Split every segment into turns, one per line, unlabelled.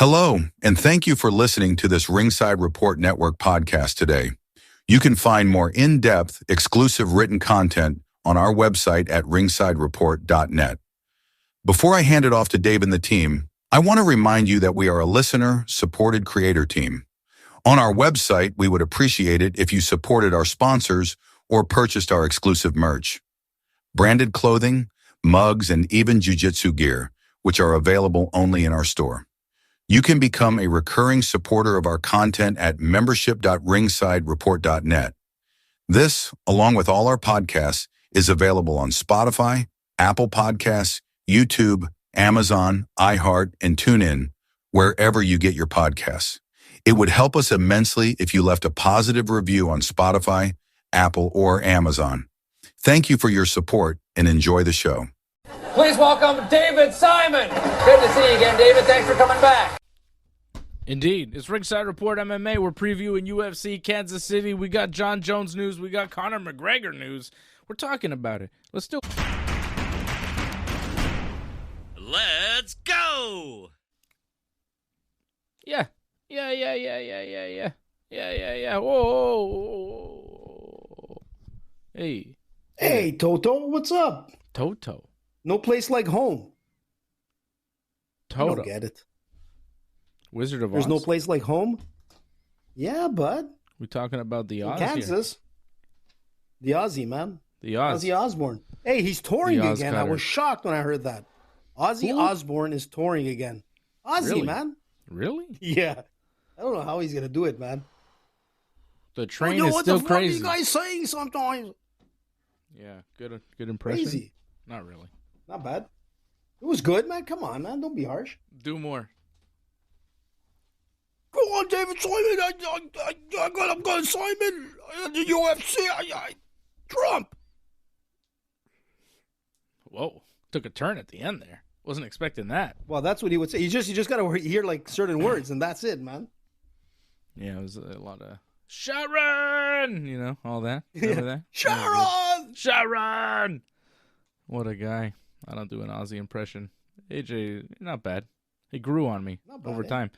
Hello, and thank you for listening to this Ringside Report Network podcast today. You can find more in-depth, exclusive written content on our website at ringsidereport.net. Before I hand it off to Dave and the team, I want to remind you that we are a listener-supported creator team. On our website, we would appreciate it if you supported our sponsors or purchased our exclusive merch. Branded clothing, mugs, and even jiu-jitsu gear, which are available only in our store. You can become a recurring supporter of our content at membership.ringsidereport.net. This, along with all our podcasts, is available on Spotify, Apple Podcasts, YouTube, Amazon, iHeart, and TuneIn, wherever you get your podcasts. It would help us immensely if you left a positive review on Spotify, Apple, or Amazon. Thank you for your support and enjoy the show.
Please welcome David Simon. Good to see you again, David. Thanks for coming back.
Indeed. It's Ringside Report MMA. We're previewing UFC Kansas City. We got Jon Jones news. We got Conor McGregor news. We're talking about it. Let's do it.
Let's go!
Yeah. Whoa. Hey.
Hey, Toto, what's up?
Toto.
No place like home. I
Toto.
don't get it.
Wizard of Oz.
There's no place like home? Yeah, bud.
We talking about the Oz
Kansas.
Here.
The Aussie, man.
The Oz.
Ozzy Osbourne. Hey, he's touring
The Oz
again. I
Cutter.
was shocked when I heard that. Ozzy Osbourne is touring again. Ozzy,
Really?
man.
Really?
Yeah. I don't know how he's going to do it, man.
The train
Yo,
is
what
still
the fuck
crazy.
are you guys saying sometimes?
Yeah, good impression.
Crazy.
Not really.
Not bad. It was good, man. Come on, man. Don't be harsh.
Do more.
Go on, David Simon. I'm going Simon. The UFC. Trump.
Whoa. Took a turn at the end there. Wasn't expecting that.
Well, that's what he would say. You just got to hear like certain words, and that's it, man.
Yeah, it was a lot of Sharon, all that. Remember that?
Sharon!
Sharon! What a guy. I don't do an Aussie impression. AJ, not bad. He grew on me over time.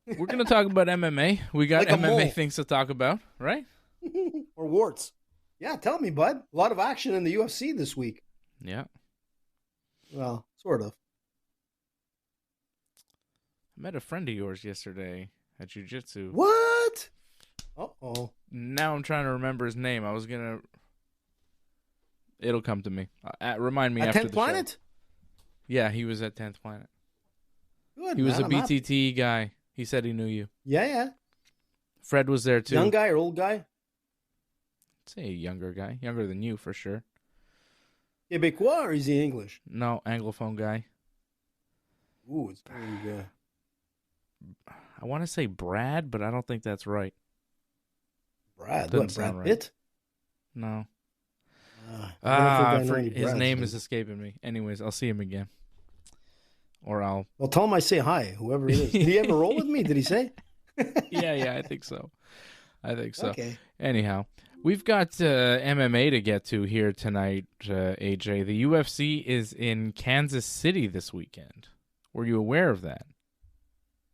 We're going to talk about MMA. We got
Like a
MMA
mole.
things to talk about, right?
Or warts. Yeah, tell me, bud. A lot of action in the UFC this week.
Yeah.
Well, sort of.
I met a friend of yours yesterday at jiu-jitsu.
What? Uh-oh.
Now I'm trying to remember his name. I was going to... It'll come to me. Remind me
At
after
10th
the
Planet?
show. Yeah, he was at 10th Planet.
Good,
He was
man.
a
I'm happy.
BTT guy. He said he knew you.
Yeah.
Fred was there too.
Young guy or old guy?
I'd say a younger guy. Younger than you for sure.
Québécois or is he English?
No, Anglophone guy.
Ooh, it's pretty good.
I want to say Brad, but I don't think that's right.
Brad.
Doesn't
What,
sound
Brad
right.
Pitt?
No.
I don't think I know any
His
Brads,
name
man.
is escaping me. Anyways, I'll see him again. Or I'll...
Well, tell him I say hi, whoever it is. Did he ever roll with me? Did he say?
Yeah, I think so.
Okay.
Anyhow, we've got MMA to get to here tonight, AJ. The UFC is in Kansas City this weekend. Were you aware of that?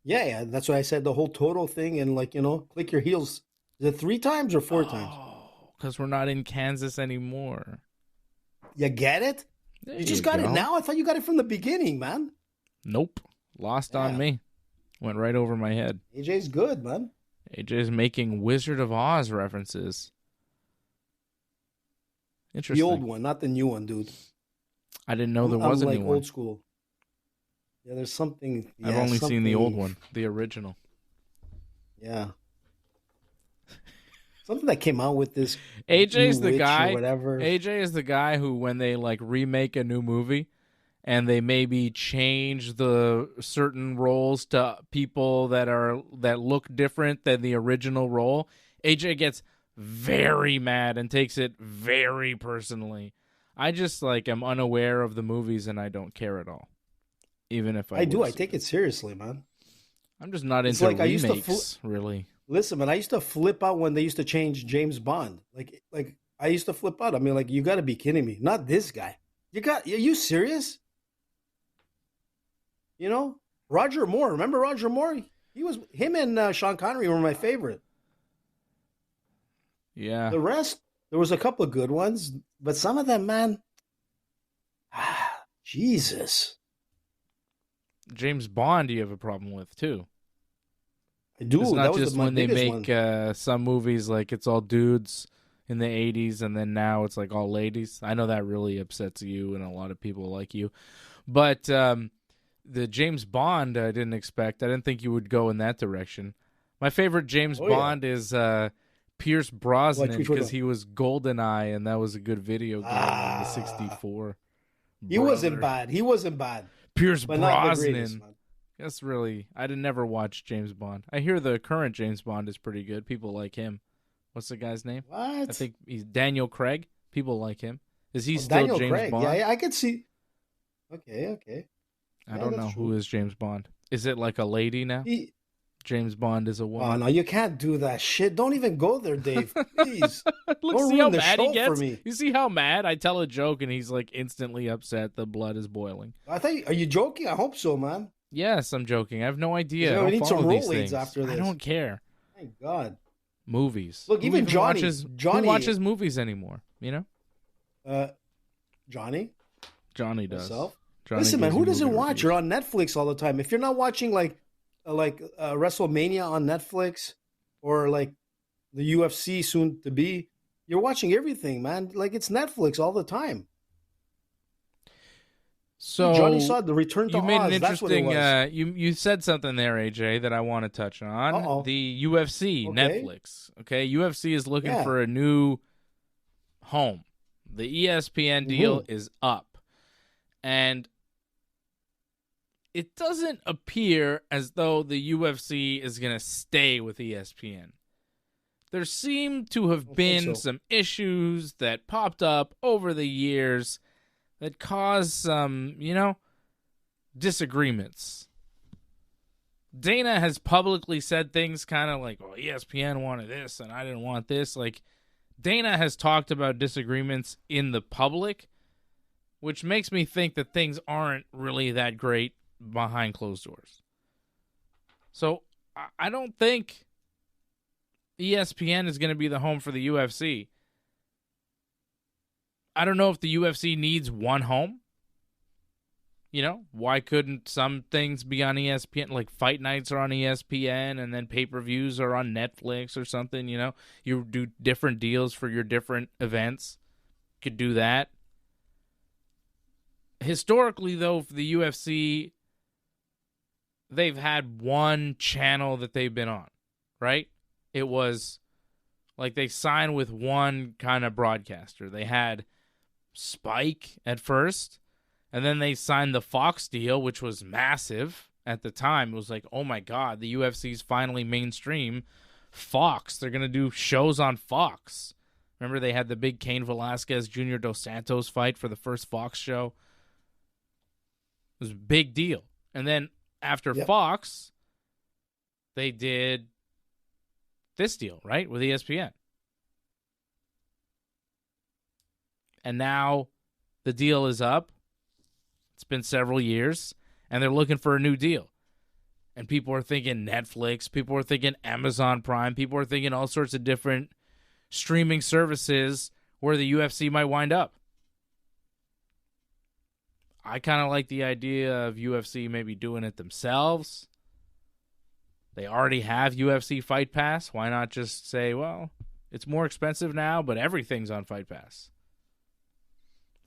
Yeah. That's why I said the whole total thing and click your heels. Is it 3 times or 4 times?
Because we're not in Kansas anymore.
You get it?
There
You just got
go.
it now? I thought you got it from the beginning, man.
Nope. Lost on
Yeah.
me. Went right over my head.
AJ's good, man.
AJ's making Wizard of Oz references. Interesting.
The old one, not the new one, dude.
I didn't know there was a
like
new one.
old school. Yeah, there's something.
I've only seen the old one, the original.
Yeah. Something that came out with this.
AJ's
new
the
witch or
guy.
whatever.
AJ is the guy who, when they remake a new movie, and they maybe change the certain roles to people that look different than the original role, AJ gets very mad and takes it very personally. I just am unaware of the movies and I don't care at all. Even if
I do. I
would see
take it seriously, man.
I'm just not
It's
into
like I used to
remakes, really.
Listen, man, I used to flip out when they used to change James Bond. Like I used to flip out. I mean, you got to be kidding me. Not this guy. Are you serious? Roger Moore. Remember Roger Moore? Him and Sean Connery were my favorite.
Yeah.
The rest, there was a couple of good ones, but some of them, man, Jesus.
James Bond, you have a problem with too.
I do.
It's not
that was
just
my
when they
biggest
make some movies like it's all dudes in the 80s and then now it's like all ladies. I know that really upsets you and a lot of people like you. But the James Bond I didn't expect. I didn't think you would go in that direction. My favorite James Bond is Pierce Brosnan because he was GoldenEye and that was a good video game in the 64.
He wasn't bad.
Pierce
but not the greatest,
Brosnan.
man.
That's really... I did never watch James Bond. I hear the current James Bond is pretty good. People like him. What's the guy's name?
What?
I think he's Daniel Craig. People like him. Is he still
Daniel
James
Craig.
Bond?
Yeah, I could see. Okay.
I don't know who is James Bond. Is it like a lady now? James Bond is a woman.
Oh, no, you can't do that shit. Don't even go there, Dave. Please.
Look,
Don't
see how
ruin the
mad he
show for
gets?
me.
You see how mad? I tell a joke and he's like instantly upset. The blood is boiling.
Are you joking? I hope so, man.
Yes, I'm joking. I have no idea.
We
I
need
don't
some
follow these
roll-ins
things.
after this.
I don't care.
Thank God.
Movies.
Look,
Who
even Johnny.
who watches movies anymore? You know?
Johnny
does.
Myself.
Johnny
Listen, man,
gives
who
you
doesn't
movie
watch?
reviews.
You're on Netflix all the time. If you're not watching like WrestleMania on Netflix or like the UFC soon to be, you're watching everything, man. Like it's Netflix all the time.
So
Johnny saw the Return to
you made
Oz.
an
That's what it
interesting.
was.
You said something there, AJ, that I want to touch on.
Uh-oh.
The UFC
Okay.
Netflix. Okay, UFC is looking
Yeah.
for a new home. The ESPN deal is up, and it doesn't appear as though the UFC is going to stay with ESPN. There seem to have been some issues that popped up over the years that caused some, disagreements. Dana has publicly said things kind of like, well, ESPN wanted this and I didn't want this. Like, Dana has talked about disagreements in the public, which makes me think that things aren't really that great behind closed doors. So I don't think ESPN is going to be the home for the UFC. I don't know if the UFC needs one home. Why couldn't some things be on ESPN? Like fight nights are on ESPN and then pay-per-views are on Netflix or something, You do different deals for your different events. Could do that. Historically, though, for the UFC, they've had one channel that they've been on, right? It was like they signed with one kind of broadcaster. They had Spike at first, and then they signed the Fox deal, which was massive at the time. It was like, oh my God, the UFC's finally mainstream. Fox, they're going to do shows on Fox. Remember they had the big Cain Velasquez Jr. Dos Santos fight for the first Fox show? It was a big deal. And then after Fox, they did this deal, right, with ESPN. And now the deal is up. It's been several years, and they're looking for a new deal. And people are thinking Netflix. People are thinking Amazon Prime. People are thinking all sorts of different streaming services where the UFC might wind up. I kind of like the idea of UFC maybe doing it themselves. They already have UFC Fight Pass. Why not just say, well, it's more expensive now, but everything's on Fight Pass?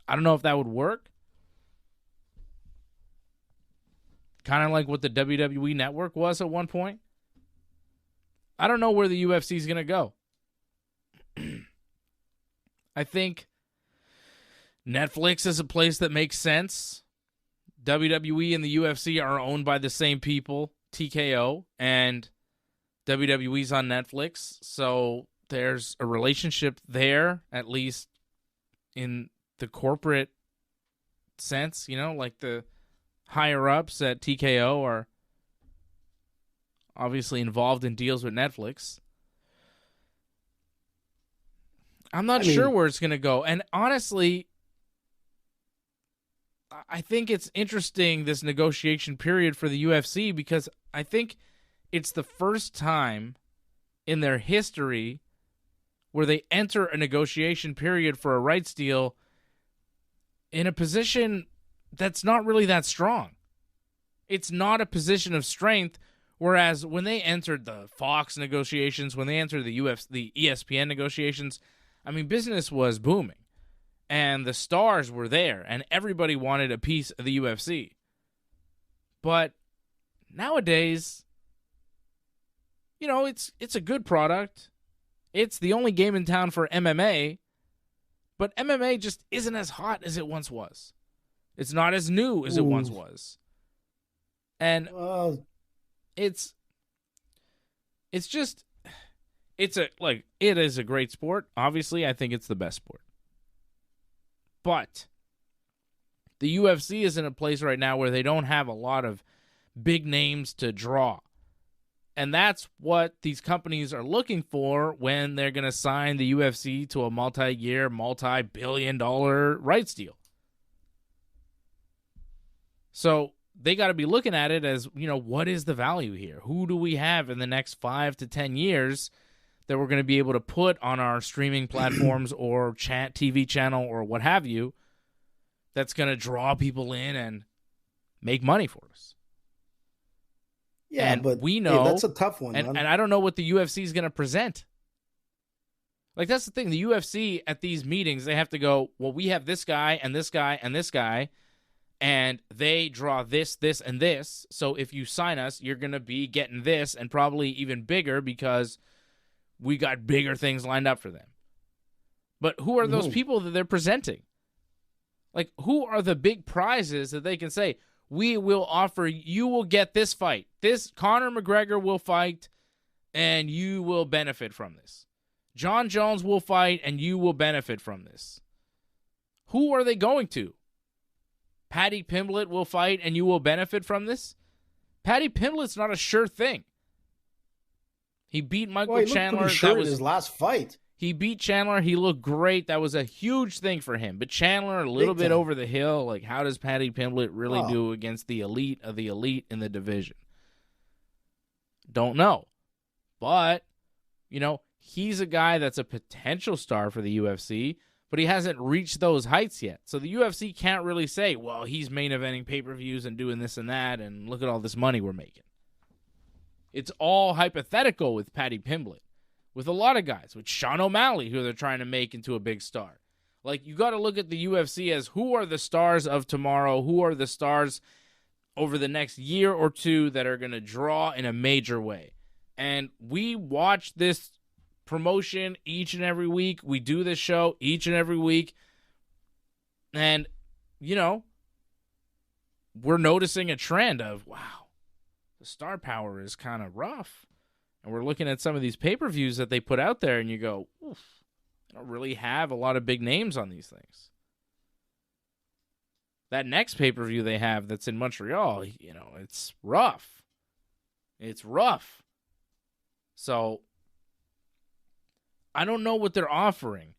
I don't know if that would work. Kind of like what the WWE Network was at one point. I don't know where the UFC is going to go. I think Netflix is a place that makes sense. WWE and the UFC are owned by the same people, TKO, and WWE's on Netflix. So there's a relationship there, at least in the corporate sense, like the higher-ups at TKO are obviously involved in deals with Netflix. I'm not sure where it's going to go. And honestly, I think it's interesting, this negotiation period for the UFC, because I think it's the first time in their history where they enter a negotiation period for a rights deal in a position that's not really that strong. It's not a position of strength, whereas when they entered the Fox negotiations, when they entered the ESPN negotiations, I mean, business was booming. And the stars were there, and everybody wanted a piece of the UFC. But nowadays, you know, it's a good product. It's the only game in town for MMA, but MMA just isn't as hot as it once was. It's not as new as it once was. And it is a great sport. Obviously, I think it's the best sport. But the UFC is in a place right now where they don't have a lot of big names to draw. And that's what these companies are looking for when they're going to sign the UFC to a multi-year, multi-billion-dollar rights deal. So they got to be looking at it as, you know, what is the value here? Who do we have in the next 5 to 10 years that we're going to be able to put on our streaming platforms or TV channel or what have you that's going to draw people in and make money for us?
Yeah,
and
but
we know
that's a tough one.
And I don't know what the UFC is going to present. Like, that's the thing. The UFC at these meetings, they have to go, well, we have this guy and this guy and this guy, and they draw this, this, and this. So if you sign us, you're going to be getting this and probably even bigger because we got bigger things lined up for them. But who are those people that they're presenting? Like, who are the big prizes that they can say, we will offer, you will get this fight. This Conor McGregor will fight, and you will benefit from this. Jon Jones will fight, and you will benefit from this. Who are they going to? Paddy Pimblett will fight, and you will benefit from this? Paddy Pimblett's not a sure thing. He beat Michael Chandler.
That was his last fight.
He beat Chandler. He looked great. That was a huge thing for him. But Chandler, a little bit over the hill. Like, how does Paddy Pimblett really do against the elite of the elite in the division? Don't know. But, you know, he's a guy that's a potential star for the UFC, but he hasn't reached those heights yet. So the UFC can't really say, well, he's main eventing pay-per-views and doing this and that, and look at all this money we're making. It's all hypothetical with Paddy Pimblett. With a lot of guys, with Sean O'Malley, who they're trying to make into a big star. Like, you got to look at the UFC as who are the stars of tomorrow, who are the stars over the next year or two that are going to draw in a major way. And we watch this promotion each and every week. We do this show each and every week. And, you know, we're noticing a trend of, wow, the star power is kind of rough. And we're looking at some of these pay-per-views that they put out there, and you go, oof, they don't really have a lot of big names on these things. That next pay-per-view they have that's in Montreal, you know, it's rough. It's rough. So, I don't know what they're offering.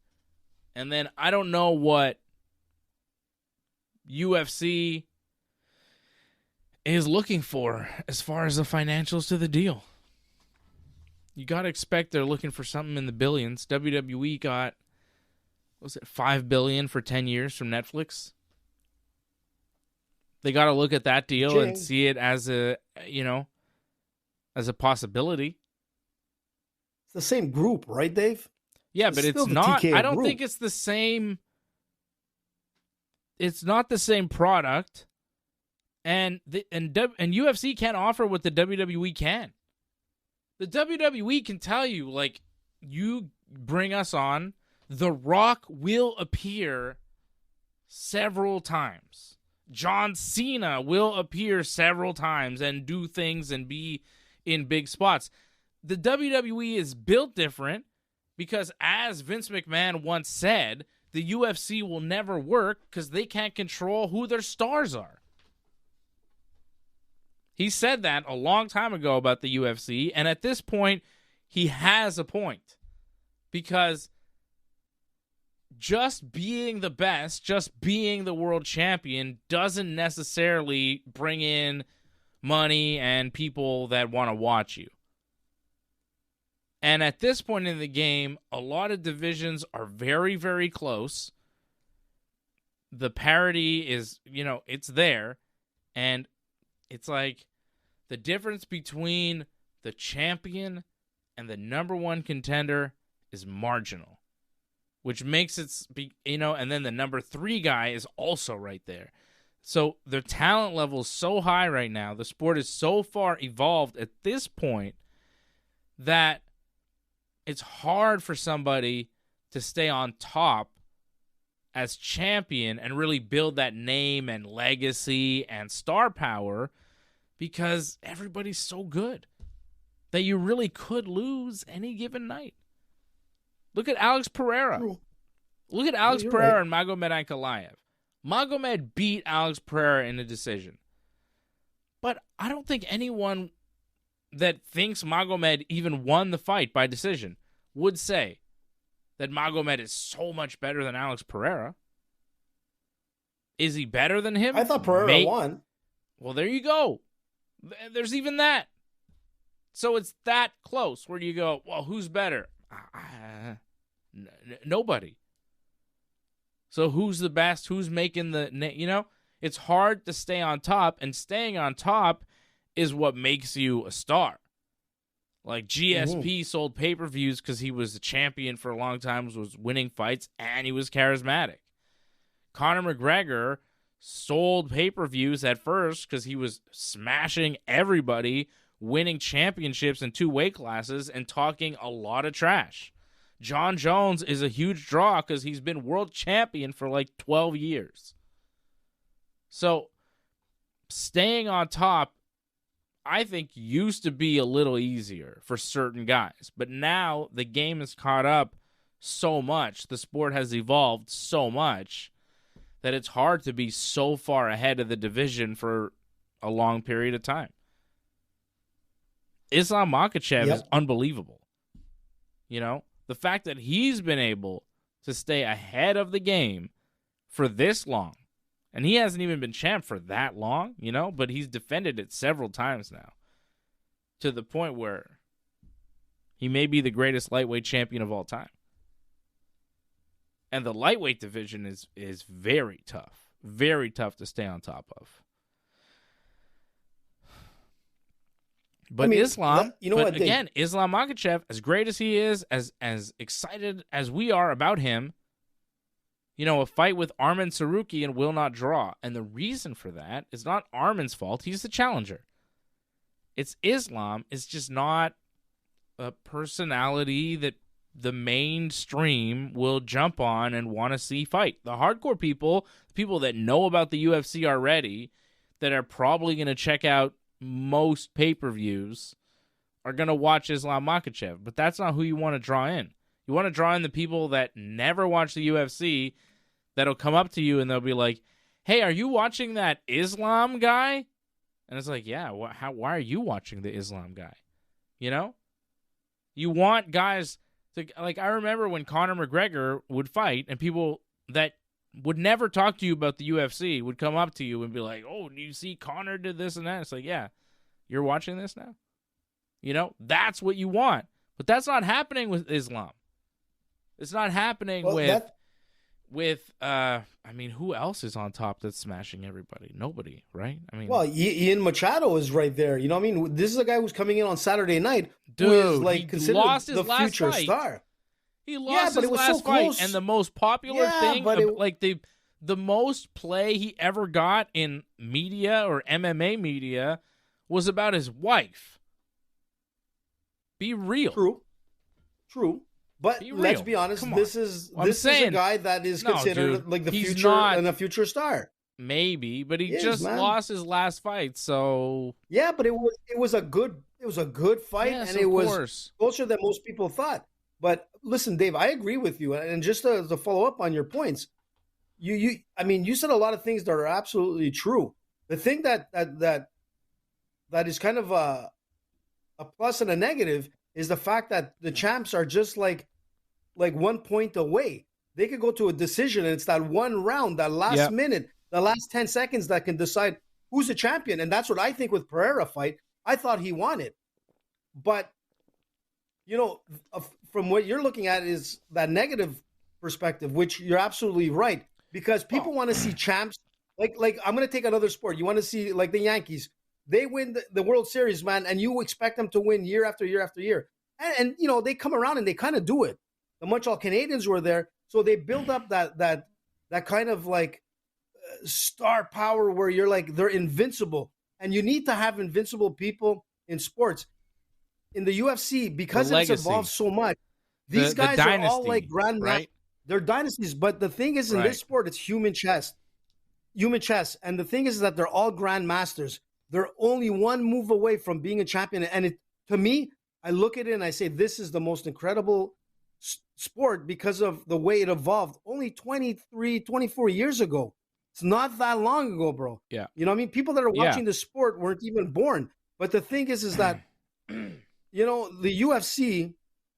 And then I don't know what UFC is looking for as far as the financials to the deal. You got to expect they're looking for something in the billions. WWE got, what was it, $5 billion for 10 years from Netflix. They got to look at that deal and see it as a, you know, as a possibility.
It's the same group, right, Dave?
Yeah, but it's not. I don't think it's the same. It's not the same product, and UFC can't offer what the WWE can. The WWE can tell you, like, you bring us on, The Rock will appear several times. John Cena will appear several times and do things and be in big spots. The WWE is built different because, as Vince McMahon once said, the UFC will never work because they can't control who their stars are. He said that a long time ago about the UFC, and at this point, he has a point. Because just being the best, just being the world champion doesn't necessarily bring in money and people that want to watch you. And at this point in the game, a lot of divisions are very, very close. The parity is, it's there. And it's like the difference between the champion and the number one contender is marginal, which makes it, and then the number 3 guy is also right there. So their talent level is so high right now. The sport is so far evolved at this point that it's hard for somebody to stay on top as champion and really build that name and legacy and star power because everybody's so good that you really could lose any given night. Look at Alex Pereira. Look at Alex Pereira and Magomed Ankalaev. Magomed beat Alex Pereira in a decision. But I don't think anyone that thinks Magomed even won the fight by decision would say that Magomed is so much better than Alex Pereira. Is he better than him?
I thought Pereira won.
Well, there you go. There's even that. So it's that close where you go, well, who's better? Nobody. So who's the best? Who's making the, it's hard to stay on top, and staying on top is what makes you a star. Like GSP sold pay-per-views because he was a champion for a long time, was winning fights, and he was charismatic. Conor McGregor sold pay-per-views at first because he was smashing everybody, winning championships in 2 weight classes, and talking a lot of trash. Jon Jones is a huge draw because he's been world champion for like 12 years. So staying on top, I think, used to be a little easier for certain guys. But now the game is caught up so much, the sport has evolved so much, that it's hard to be so far ahead of the division for a long period of time. Islam Makhachev is unbelievable. The fact that he's been able to stay ahead of the game for this long, and he hasn't even been champ for that long, but he's defended it several times now, to the point where he may be the greatest lightweight champion of all time. And the lightweight division is very tough to stay on top of. But Islam, again, Islam Makhachev, as great as he is, as excited as we are about him, a fight with Arman Sarukian will not draw. And the reason for that is not Arman's fault. He's the challenger. It's Islam. It's just not a personality that the mainstream will jump on and want to see fight. The hardcore people that know about the UFC already, that are probably going to check out most pay-per-views, are going to watch Islam Makhachev. But that's not who you want to draw in. You want to draw in the people that never watch the UFC, that'll come up to you and they'll be like, hey, are you watching that Islam guy? And it's like, yeah, why are you watching the Islam guy? You want guys to, like, I remember when Conor McGregor would fight and people that would never talk to you about the UFC would come up to you and be like, oh, do you see Conor did this and that? It's like, yeah, you're watching this now? That's what you want. But that's not happening with Islam. It's not happening with who else is on top that's smashing everybody? Nobody, right?
Ian Machado is right there. This is a guy who's coming in on Saturday night,
dude,
who is considered
lost his
the
last
future
fight.
star.
He lost his last fight, and the most popular thing, the most play he ever got in media or MMA media was about his wife. Be real.
True. But let's be honest, this is a guy that is considered like the future and a future star.
Maybe, but he just lost his last fight, so
yeah. But it was a good fight, and it was closer than most people thought. But listen, Dave, I agree with you, and just to follow up on your points, you said a lot of things that are absolutely true. The thing that is kind of a plus and a negative is the fact that the champs are just like 1 point away. they could go to a decision, and it's that one round, that last minute, the last 10 seconds that can decide who's the champion. And that's what I think with Pereira fight. I thought he won it. But, from what you're looking at is that negative perspective, which you're absolutely right, because people want to see champs. Like I'm going to take another sport. You want to see like the Yankees. They win the World Series, man, and you expect them to win year after year after year. And they come around and they kind of do it. The Montreal Canadiens were there, so they build up that kind of like star power where you're like they're invincible. And you need to have invincible people in sports. In the UFC, because it's evolved so much, these guys are all like grandmasters. Right? They're dynasties. But the thing is, in this sport, it's human chess. And the thing is that they're all grandmasters. They're only one move away from being a champion. And to me, I look at it and I say, this is the most incredible sport because of the way it evolved only 23, 24 years ago. It's not that long ago, bro.
Yeah.
You know what I mean? People that are watching the sport weren't even born. But the thing is that, the UFC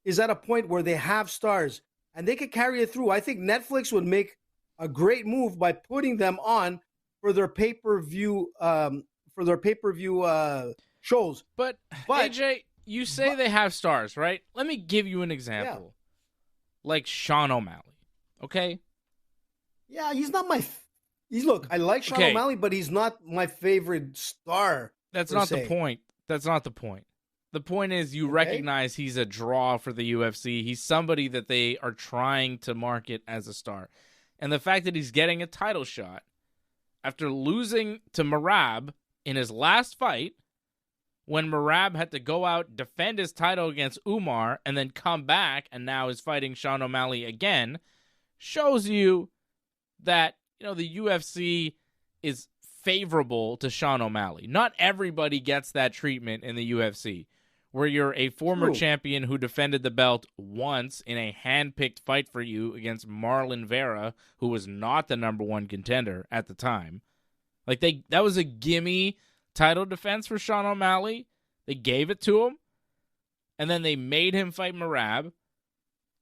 is at a point where they have stars and they could carry it through. I think Netflix would make a great move by putting them on for their pay-per-view shows.
But AJ, you say they have stars, right? Let me give you an example. Yeah. Like Sean O'Malley, okay?
Yeah, he's not my look, I like Sean O'Malley, but he's not my favorite star.
That's not the point. That's not the point. The point is you recognize he's a draw for the UFC. He's somebody that they are trying to market as a star. And the fact that he's getting a title shot after losing to Merab in his last fight, when Merab had to go out, defend his title against Umar, and then come back and now is fighting Sean O'Malley again, shows you that, the UFC is favorable to Sean O'Malley. Not everybody gets that treatment in the UFC, where you're a former champion who defended the belt once in a hand-picked fight for you against Marlon Vera, who was not the number one contender at the time. Like that was a gimme title defense for Sean O'Malley. They gave it to him, and then they made him fight Merab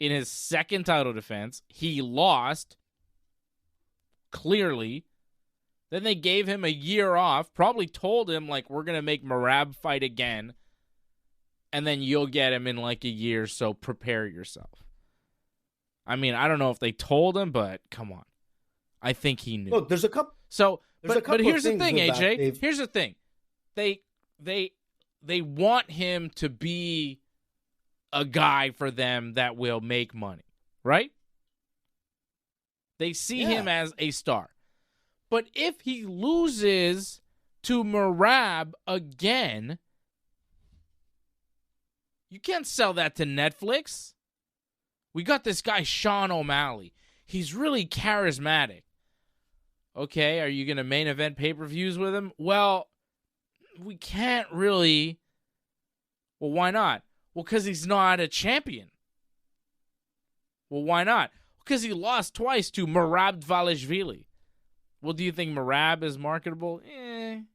in his second title defense. He lost clearly. Then they gave him a year off, probably told him, like, we're going to make Merab fight again, and then you'll get him in like a year, so prepare yourself. I mean, I don't know if they told him, but come on. I think he knew.
Look, there's a couple.
So, but here's the thing, AJ. Here's the thing. They want him to be a guy for them that will make money, right? They see him as a star. But if he loses to Merab again, you can't sell that to Netflix. We got this guy, Sean O'Malley. He's really charismatic. Okay, are you going to main event pay-per-views with him? Well, we can't really. Well, why not? Well, because he's not a champion. Well, why not? Because he lost twice to Merab Dvalishvili. Well, do you think Merab is marketable?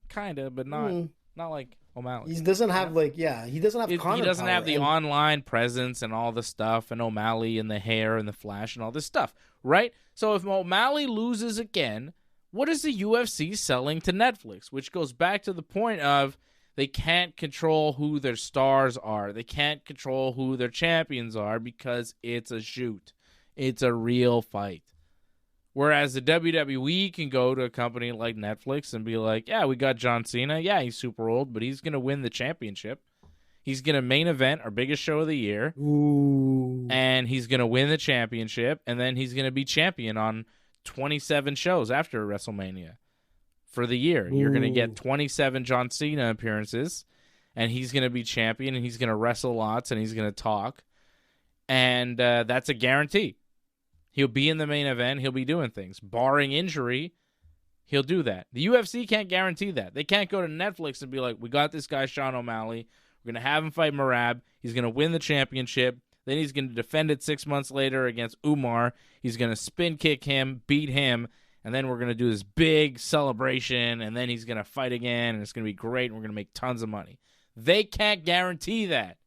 Kind of, but not like O'Malley.
He doesn't have he doesn't have Conor
He doesn't
power
have the online presence and all the stuff, and O'Malley and the hair and the flash and all this stuff, right? So if O'Malley loses again, what is the UFC selling to Netflix? Which goes back to the point of they can't control who their stars are. They can't control who their champions are because it's a shoot. It's a real fight. Whereas the WWE can go to a company like Netflix and be like, yeah, we got John Cena. Yeah, he's super old, but he's going to win the championship. He's going to main event our biggest show of the year.
Ooh.
And he's going to win the championship. And then he's going to be champion on 27 shows after WrestleMania for the year. Ooh. You're going to get 27 John Cena appearances. And he's going to be champion. And he's going to wrestle lots. And he's going to talk. And that's a guarantee. He'll be in the main event. He'll be doing things. Barring injury, he'll do that. The UFC can't guarantee that. They can't go to Netflix and be like, we got this guy, Sean O'Malley. We're going to have him fight Merab. He's going to win the championship. Then he's going to defend it 6 months later against Umar. He's going to spin kick him, beat him, and then we're going to do this big celebration, and then he's going to fight again, and it's going to be great, and we're going to make tons of money. They can't guarantee that.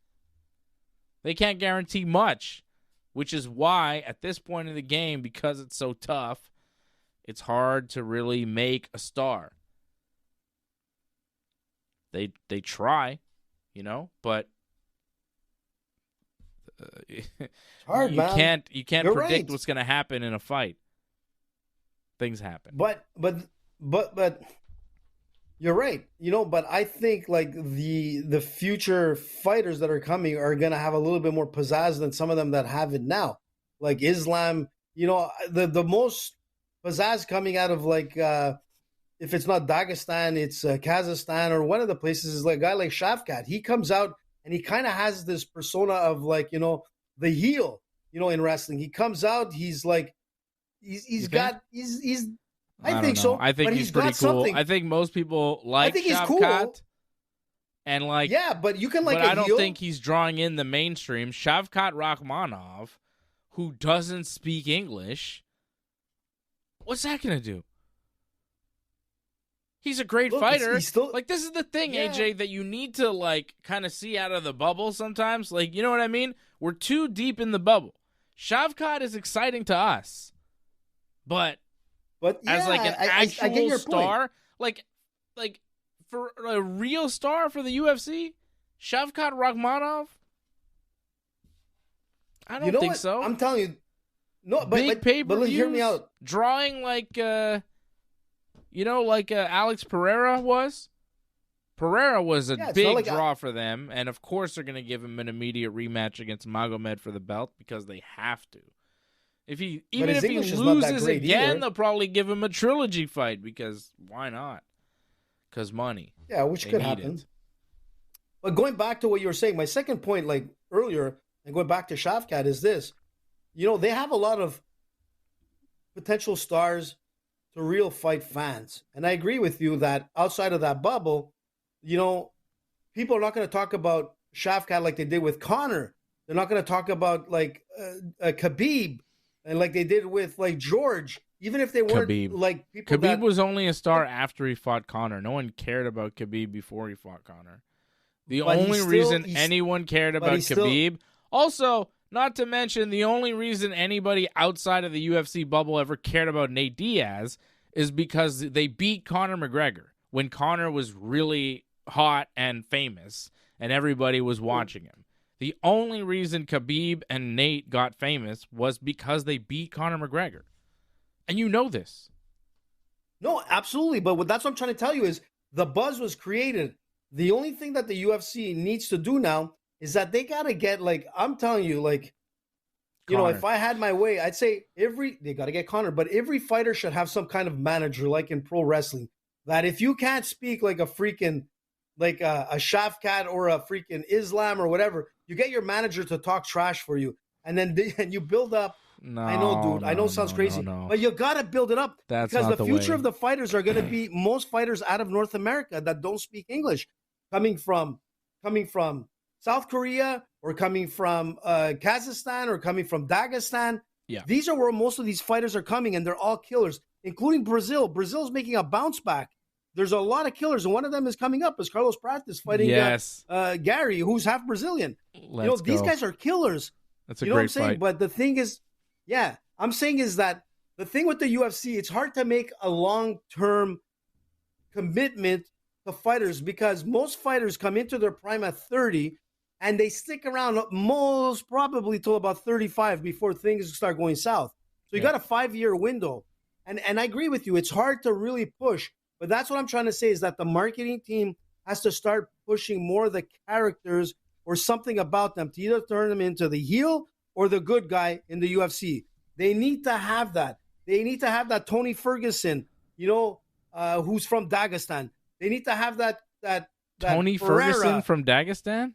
They can't guarantee much. which is why at this point in the game, because it's so tough, it's hard to really make a star. They try, but
it's hard, man.
You can't
You're
predict
right.
what's going to happen in a fight. Things happen.
But you're right. But I think like the future fighters that are coming are going to have a little bit more pizzazz than some of them that have it now. Like Islam, the most pizzazz coming out of like if it's not Dagestan, it's Kazakhstan or one of the places is like a guy like Shavkat. He comes out and he kind of has this persona of like, the heel, in wrestling. He comes out, he's like he's I think so.
I think he's pretty cool.
Something.
I think most people like Shavkat.
Cool.
And like,
yeah, but you can like.
But
I
don't think he's drawing in the mainstream. Shavkat Rakhmonov, who doesn't speak English, what's that gonna do? He's a great fighter. He's still, like, this is the thing, yeah. AJ, that you need to like kind of see out of the bubble sometimes. Like, you know what I mean? We're too deep in the bubble. Shavkat is exciting to us, but
yeah,
as like an actual
I get your
star, like for a real star for the UFC, Shavkat Rakhmonov, I don't think so.
I'm telling you, no,
big pay-per-views,
but hear me out.
Drawing like Alex Pereira was. Pereira was a big draw for them, and of course they're going to give him an immediate rematch against Magomed for the belt because they have to. If he loses again, they'll probably give him a trilogy fight because why not? Because money.
Yeah, which could happen. But going back to what you were saying, my second point, like earlier, and going back to Shavkat, is this: they have a lot of potential stars to real fight fans, and I agree with you that outside of that bubble, people are not going to talk about Shavkat like they did with Conor. They're not going to talk about like Khabib. And like they did with like George, even if they weren't
Khabib.
Like people.
Khabib was only a star after he fought Conor. No one cared about Khabib before he fought Conor. The only reason anyone cared about Khabib, also not to mention the only reason anybody outside of the UFC bubble ever cared about Nate Diaz is because they beat Conor McGregor when Conor was really hot and famous and everybody was watching him. The only reason Khabib and Nate got famous was because they beat Conor McGregor. And you know this.
No, absolutely. But that's what I'm trying to tell you is the buzz was created. The only thing that the UFC needs to do now is that they got to get, like, I'm telling you, like, Conor. If I had my way, I'd say they got to get Conor, but every fighter should have some kind of manager, like in pro wrestling, that if you can't speak like a freaking, like a Shavkat or a freaking Islam or whatever, you get your manager to talk trash for you, and then you build up. I know, dude. I know it sounds crazy, but you got to build it up.
That's
because
not
the future of the fighters are going to be most fighters out of North America that don't speak English, coming from South Korea or coming from Kazakhstan or coming from Dagestan.
Yeah,
these are where most of these fighters are coming, and they're all killers, including Brazil. Brazil's making a bounce back. There's a lot of killers, and one of them is coming up. Is Carlos Prates fighting Garry, who's half Brazilian. These guys are killers.
That's a great fight.
But the thing is, I'm saying is that the thing with the UFC, it's hard to make a long-term commitment to fighters because most fighters come into their prime at 30, and they stick around most probably till about 35 before things start going south. So you got a 5-year window. And I agree with you. It's hard to really push. But that's what I'm trying to say is that the marketing team has to start pushing more of the characters or something about them to either turn them into the heel or the good guy in the UFC. They need to have that. They need to have that Tony Ferguson, who's from Dagestan. They need to have that
Tony
Ferreira.
Ferguson from Dagestan?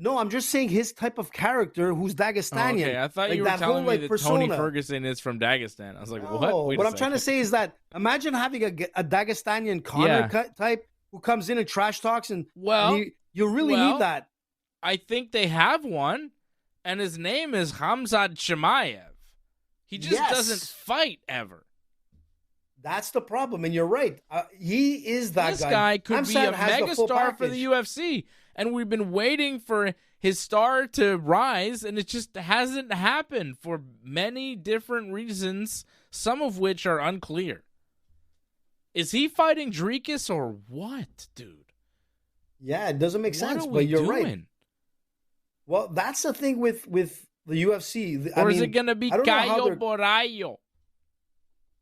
No, I'm just saying his type of character who's Dagestanian.
Okay, I thought you were telling me that Tony Ferguson is from Dagestan. I was like, what?
What I'm trying to say is that imagine having a Dagestanian Conor type who comes in and trash talks, and you really need that.
I think they have one, and his name is Khamzat Chimaev. He just doesn't fight ever.
That's the problem, and you're right. He is that guy.
This guy could be a megastar for the UFC. And we've been waiting for his star to rise, and it just hasn't happened for many different reasons, some of which are unclear. Is he fighting Dricus or what, dude?
Yeah, it doesn't make sense,
What are
but
we
you're
doing?
right. Well, that's the thing with the UFC.
Or is it going to be
I don't know how
Caio
they're-
Borralho?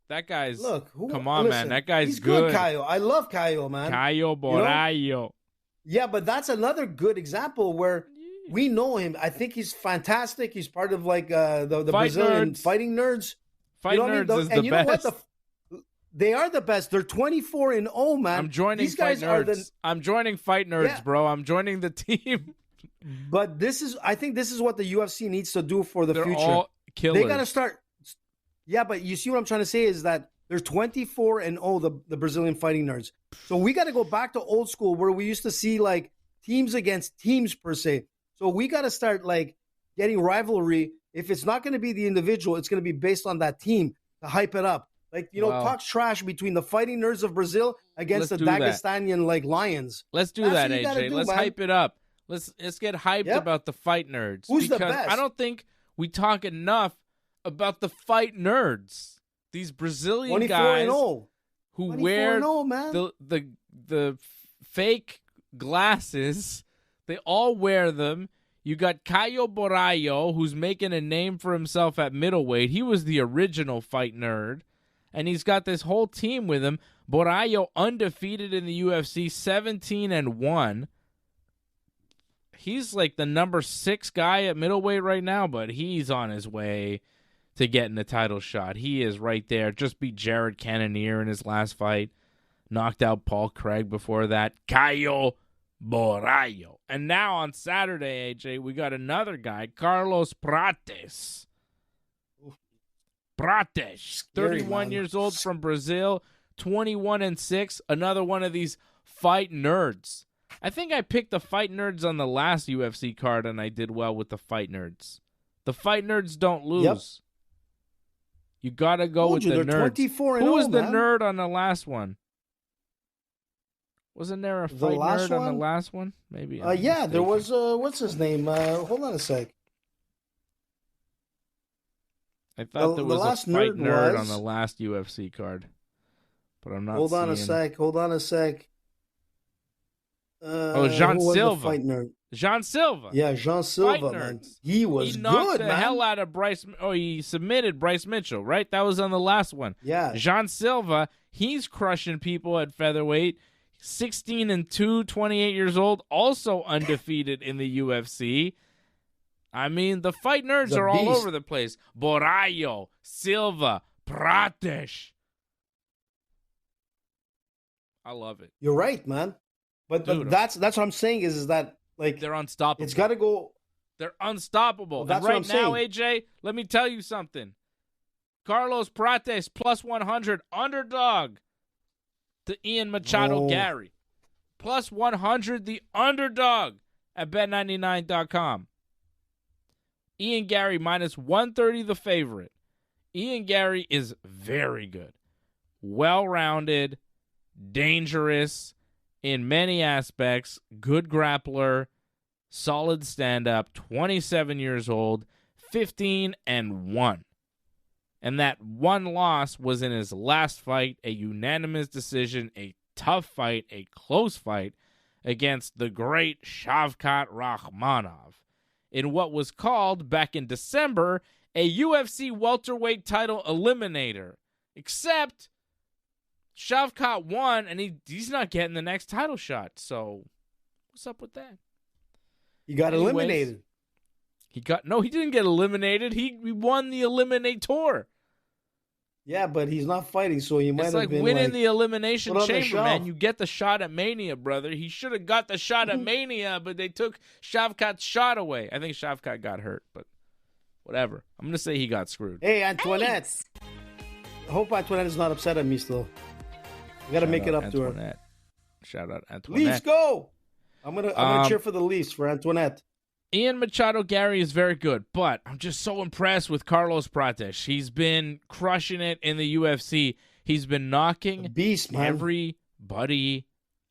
That guy's...
Look,
come on, man. That guy's
he's
good.
Caio. I love Caio, man.
Caio Borralho.
Yeah, but that's another good example where we know him. I think he's fantastic. He's part of like the
Fight
Brazilian
Nerds.
fighting nerds.
Fight
You know what I mean?
Nerds is
And
the
you know
best.
what? They are the best. They're 24-0, man.
I'm joining
These
Fight
guys are
Nerds. I'm joining Fight Nerds,
Yeah.
bro. I'm joining the team.
But I think this is what the UFC needs to do for the
They're
future.
all killers.
They got to start. Yeah, but you see what I'm trying to say is that they're 24-0, the Brazilian fighting nerds. So we got to go back to old school where we used to see like teams against teams per se. So we got to start like getting rivalry. If it's not going to be the individual, it's going to be based on that team to hype it up. Like,
Wow.
talk trash between the fighting nerds of Brazil against
Let's
the
do that.
Dagestanian like lions.
Let's do
That's
that,
what you gotta
AJ.
do,
Let's
man.
hype it up. Let's get hyped
Yep.
about the Fight Nerds.
Who's the
because
best?
I don't think we talk enough about the Fight Nerds. These Brazilian guys
24-0.
who
24-0,
wear
man.
the fake glasses. They all wear them. You got Caio Borralho, who's making a name for himself at middleweight. He was the original Fight Nerd. And he's got this whole team with him. Borralho undefeated in the UFC, 17-1. He's like the number 6 guy at middleweight right now, but he's on his way to getting the title shot. He is right there. Just beat Jared Cannonier in his last fight. Knocked out Paul Craig before that. Caio Borralho. And now on Saturday, AJ, we got another guy, Carlos Prates. Prates, 31 years old from Brazil, 21-6. Another one of these Fight Nerds. I think I picked the Fight Nerds on the last UFC card, and I did well with the Fight Nerds. The Fight Nerds don't lose.
Yep.
You got to go with the
they're
nerds.
24-0,
Who was the
man.
nerd on the last one? Wasn't there a Fight
last
Nerd on the
one?
last one? Maybe.
Yeah, there was, what's his name? Hold on a sec.
I thought there
the
was
last
a Fight
nerd
Nerd
was-
on the last UFC card. But I'm not
Hold on a
seeing-
sec. Hold on a sec.
Jean
who was the
Silva.
fight nerd?
Jean Silva.
Yeah, Jean Silva,
Fight
man.
nerds.
He was
He knocked
good,
the
man.
hell out of Bryce. Oh, he submitted Bryce Mitchell, right? That was on the last one.
Yeah.
Jean Silva, he's crushing people at featherweight. 16-2, 28 years old, also undefeated in the UFC. I mean, the Fight Nerds
The
are all
beast.
over the place. Borralho, Silva, Prates. I love it.
You're right, man. But
Dude,
that's what I'm saying is that like
They're unstoppable.
it's got to go.
They're unstoppable.
Well, that's
and
what
right
I'm
now, AJ, let me tell you something. Carlos Prates plus 100 underdog to Ian Machado
Oh.
Garry. Plus 100 the underdog at bet99.com. Ian Garry minus 130 the favorite. Ian Garry is very good. Well-rounded, dangerous in many aspects, good grappler, solid stand-up, 27 years old, 15-1. And that one loss was in his last fight, a unanimous decision, a tough fight, a close fight against the great Shavkat Rakhmonov in what was called, back in December, a UFC welterweight title eliminator. Except Shavkat won, and he's not getting the next title shot. So what's up with that?
He got
Anyways,
eliminated.
He didn't get eliminated. He won the Eliminator.
Yeah, but he's not fighting, so he might
It's
have
like
been
winning
like,
the Elimination
put on the
Chamber,
shelf.
man. You get the shot at Mania, brother. He should have got the shot at Mania, but they took Shavkat's shot away. I think Shavkat got hurt, but whatever. I'm going to say he got screwed.
Hey, Antoinette. I hope Antoinette is not upset at me still. We got to make it up to her.
Shout out Antoinette.
Leafs go! I'm gonna cheer for the Leafs for Antoinette.
Ian Machado Garry is very good, but I'm just so impressed with Carlos Prates. He's been crushing it in the UFC. He's been knocking
A beast, man.
everybody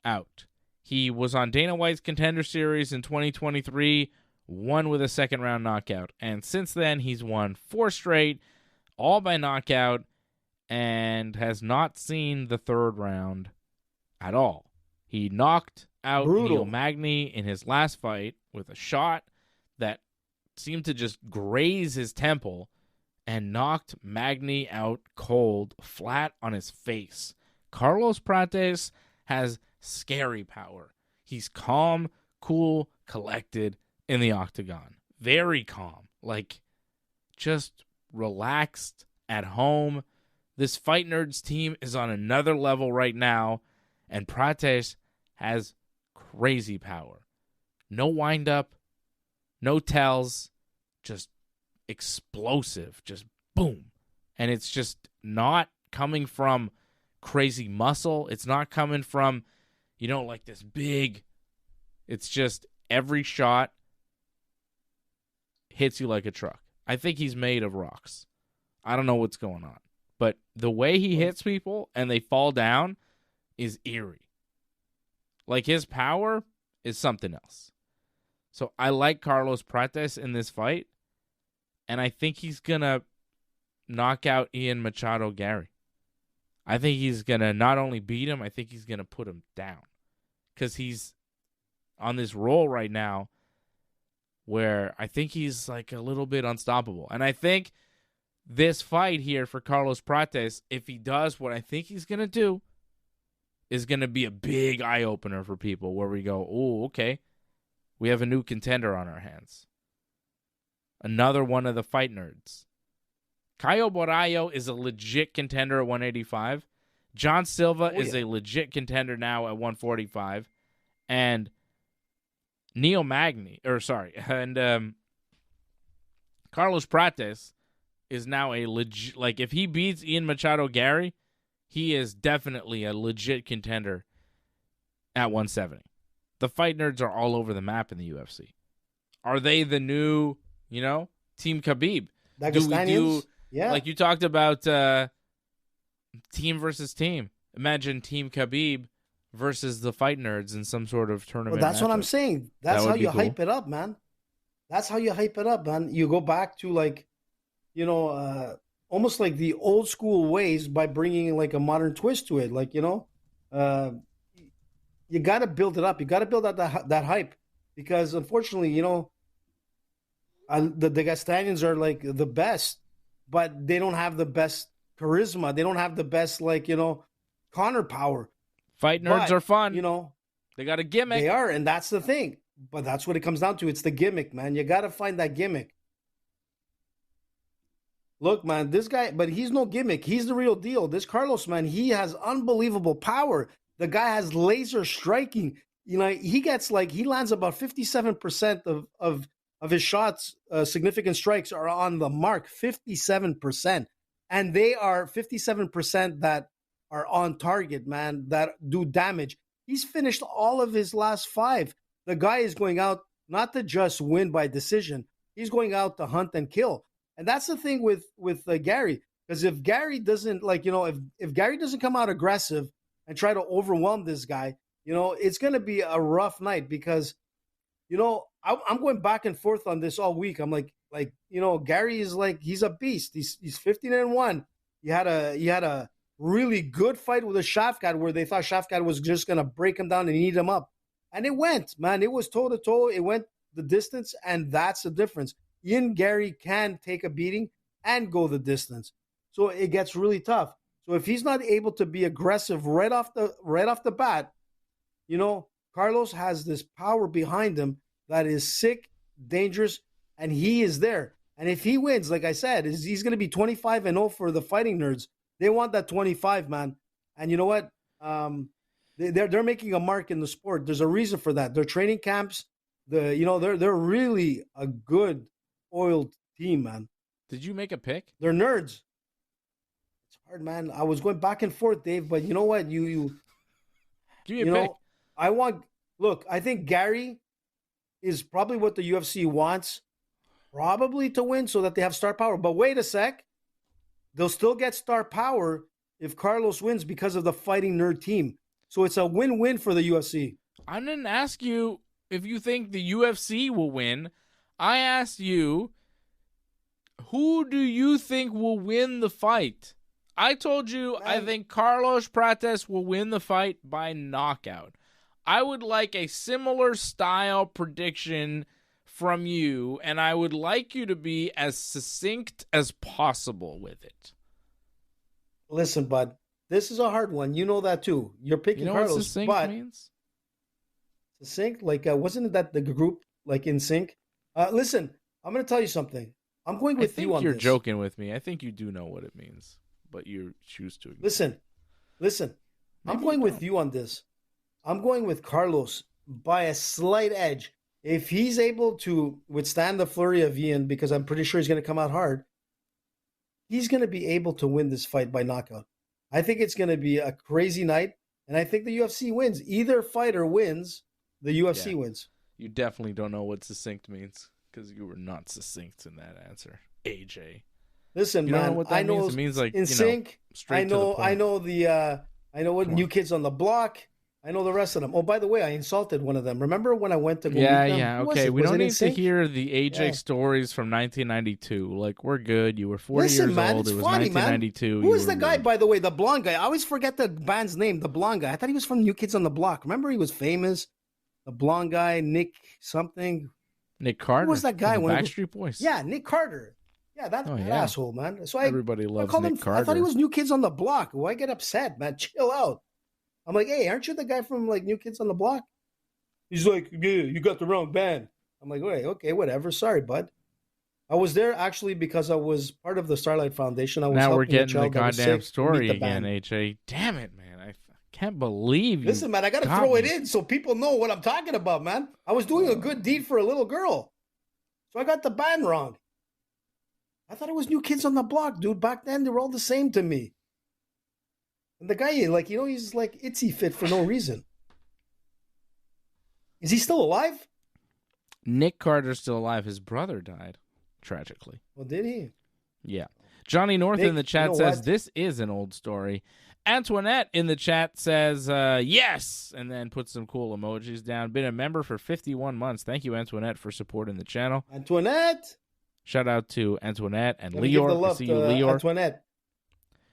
out. He was on Dana White's Contender Series in 2023, won with a second-round knockout. And since then, he's won 4 straight, all by knockout, and has not seen the third round at all. He knocked out Neil Magny in his last fight with a shot that seemed to just graze his temple and knocked Magny out cold, flat on his face. Carlos Prates has scary power. He's calm, cool, collected in the octagon. Very calm. Like, just relaxed, at home. This Fight Nerds team is on another level right now, and Prates has crazy power. No wind-up, no tells, just explosive, just boom. And it's just not coming from crazy muscle. It's not coming from, like this big. It's just every shot hits you like a truck. I think he's made of rocks. I don't know what's going on. But the way he hits people and they fall down is eerie. Like, his power is something else. So I like Carlos Prates in this fight. And I think he's going to knock out Ian Machado Garry. I think he's going to not only beat him, I think he's going to put him down. Because he's on this roll right now where I think he's like a little bit unstoppable. And I think this fight here for Carlos Prates, if he does what I think he's going to do, is going to be a big eye-opener for people where we go, oh, okay, we have a new contender on our hands. Another one of the Fight Nerds. Caio Borralho is a legit contender at 185. John Silva is a legit contender now at 145. And Carlos Prates is now a legit, like, if he beats Ian Machado Garry, he is definitely a legit contender at 170. The Fight Nerds are all over the map in the UFC. Are they the new, Team Khabib? Like you talked about team versus team. Imagine Team Khabib versus the Fight Nerds in some sort of tournament.
Well, that's what I'm saying. That's how you hype it up, man. That's how you hype it up, man. You go back to, like, almost like the old school ways by bringing like a modern twist to it. Like, you got to build it up. You got to build out that hype, because unfortunately, the Gastanians are like the best, but they don't have the best charisma. They don't have the best, like, Connor power.
Fight Nerds are fun. They got a gimmick.
They are, and that's the thing. But that's what it comes down to. It's the gimmick, man. You got to find that gimmick. Look, man, this guy, but he's no gimmick. He's the real deal. This Carlos, man, he has unbelievable power. The guy has laser striking. He lands about 57% of his shots, significant strikes are on the mark, 57%. And they are 57% that are on target, man, that do damage. He's finished all of his last 5. The guy is going out not to just win by decision. He's going out to hunt and kill. And that's the thing with Garry, because if Garry doesn't, if Garry doesn't come out aggressive and try to overwhelm this guy, it's going to be a rough night, because, I'm going back and forth on this all week. I'm like, Garry is like, he's a beast. He's 15-1. He had a really good fight with a Shafkat where they thought Shafkat was just going to break him down and eat him up. And it went, man. It was toe-to-toe. It went the distance, and that's the difference. Ian Garry can take a beating and go the distance. So it gets really tough. So if he's not able to be aggressive right off the bat, Carlos has this power behind him that is sick, dangerous, and he is there. And if he wins, like I said, he's going to be 25-0 for the Fighting Nerds. They want that 25, man. And you know what? They're making a mark in the sport. There's a reason for that. Their training camps, they're really a good oiled team, man.
Did you make a pick?
They're nerds. It's hard, man. I was going back and forth, Dave, but you know what? You
give me a pick.
I think Garry is probably what the UFC wants, probably to win so that they have star power. But wait a sec. They'll still get star power if Carlos wins because of the Fighting Nerd team. So it's a win-win for the UFC.
I didn't ask you if you think the UFC will win. I asked you, who do you think will win the fight? I told you I think Carlos Prates will win the fight by knockout. I would like a similar style prediction from you, and I would like you to be as succinct as possible with it.
Listen, bud, this is a hard one. You know that too. You're picking Carlos,
what succinct
but
means?
Succinct, like wasn't that the group like in sync? Listen, I'm going to tell you something. I'm going with you on
you're
this.
joking with me. I think you do know what it means, but you choose to ignore.
Listen. I'm going with you on this. I'm going with Carlos by a slight edge. If he's able to withstand the flurry of Ian, because I'm pretty sure he's going to come out hard, he's going to be able to win this fight by knockout. I think it's going to be a crazy night, and I think the UFC wins. Either fighter wins, the UFC wins.
You definitely don't know what succinct means because you were not succinct in that answer, AJ.
Listen, man, I know
means. It means like
in sync.
Straight to the point.
I know what New Kids on the Block. I know the rest of them. Oh, by the way, I insulted one of them. Remember when I went to go meet them?
Yeah, okay. We don't need to hear the AJ stories from 1992. Like, we're good. You were 40 years old. It was funny, 1992.
Man. Who was the guy, by the way, the blonde guy? I always forget the band's name, the blonde guy. I thought he was from New Kids on the Block. Remember he was famous? The blonde guy, Nick something.
Nick Carter?
Who was that guy?
Backstreet Boys.
Yeah, Nick Carter. Yeah, that asshole, man. So
everybody loves Nick Carter.
I thought he was New Kids on the Block. Why get upset, man? Chill out. I'm like, hey, aren't you the guy from like New Kids on the Block? He's like, yeah, you got the wrong band. I'm like, wait, okay, whatever. Sorry, bud. I was there actually because I was part of the Starlight Foundation.
Now we're getting the goddamn story again, AJ. Damn it, man. I can't believe you.
Listen, man, I got to throw it in so people know what I'm talking about, man. I was doing a good deed for a little girl. So I got the band wrong. I thought it was New Kids on the Block, dude. Back then, they were all the same to me. And the guy, like, he's like itsy fit for no reason. Is he still alive?
Nick Carter's still alive. His brother died, tragically.
Well, did he?
Yeah. Johnny North in the chat says, this is an old story. Antoinette in the chat says, yes, and then put some cool emojis down. Been a member for 51 months. Thank you, Antoinette, for supporting the channel.
Antoinette!
Shout out to Antoinette and Leor. I see you, Leor.
Antoinette.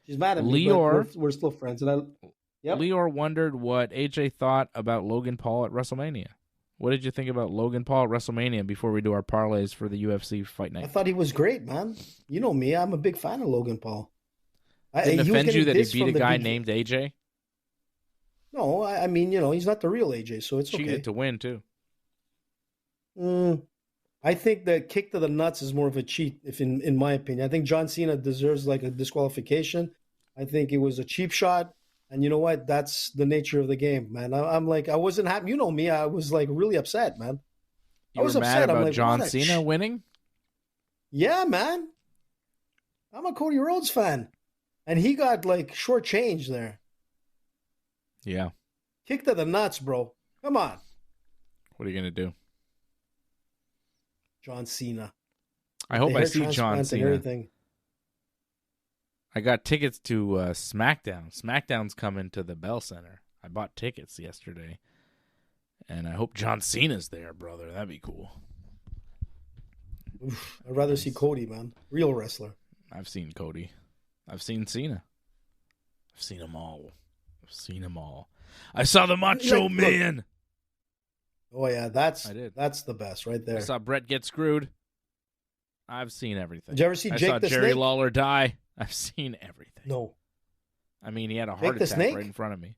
She's mad at me, but we're still friends. And
Leor wondered what AJ thought about Logan Paul at WrestleMania. What did you think about Logan Paul at WrestleMania before we do our parlays for the UFC fight night?
I thought he was great, man. You know me. I'm a big fan of Logan Paul.
Didn't it offend you that he beat a guy named AJ?
No, I mean, he's not the real AJ, so it's okay.
Cheated to win, too.
I think the kick to the nuts is more of a cheat, in my opinion. I think John Cena deserves like a disqualification. I think it was a cheap shot. And you know what? That's the nature of the game, man. I'm like, I wasn't happy. You know me. I was like really upset, man.
I was upset about John Cena winning?
Yeah, man. I'm a Cody Rhodes fan. And he got like shortchanged there.
Yeah.
Kick to the nuts, bro. Come on.
What are you going to do?
John Cena.
I hope I see John Cena. I got tickets to SmackDown. SmackDown's coming to the Bell Center. I bought tickets yesterday. And I hope John Cena's there, brother. That'd be cool.
Oof, I'd rather see Cody, man. Real wrestler.
I've seen Cody. I've seen Cena. I've seen them all. I saw the Macho Man.
Oh, yeah, that's the best right there.
I saw Brett get screwed. I've seen everything.
Did you ever see Jake the Snake?
I saw Jerry Lawler die. I've seen everything.
No.
I mean, he had a heart attack right in front of me.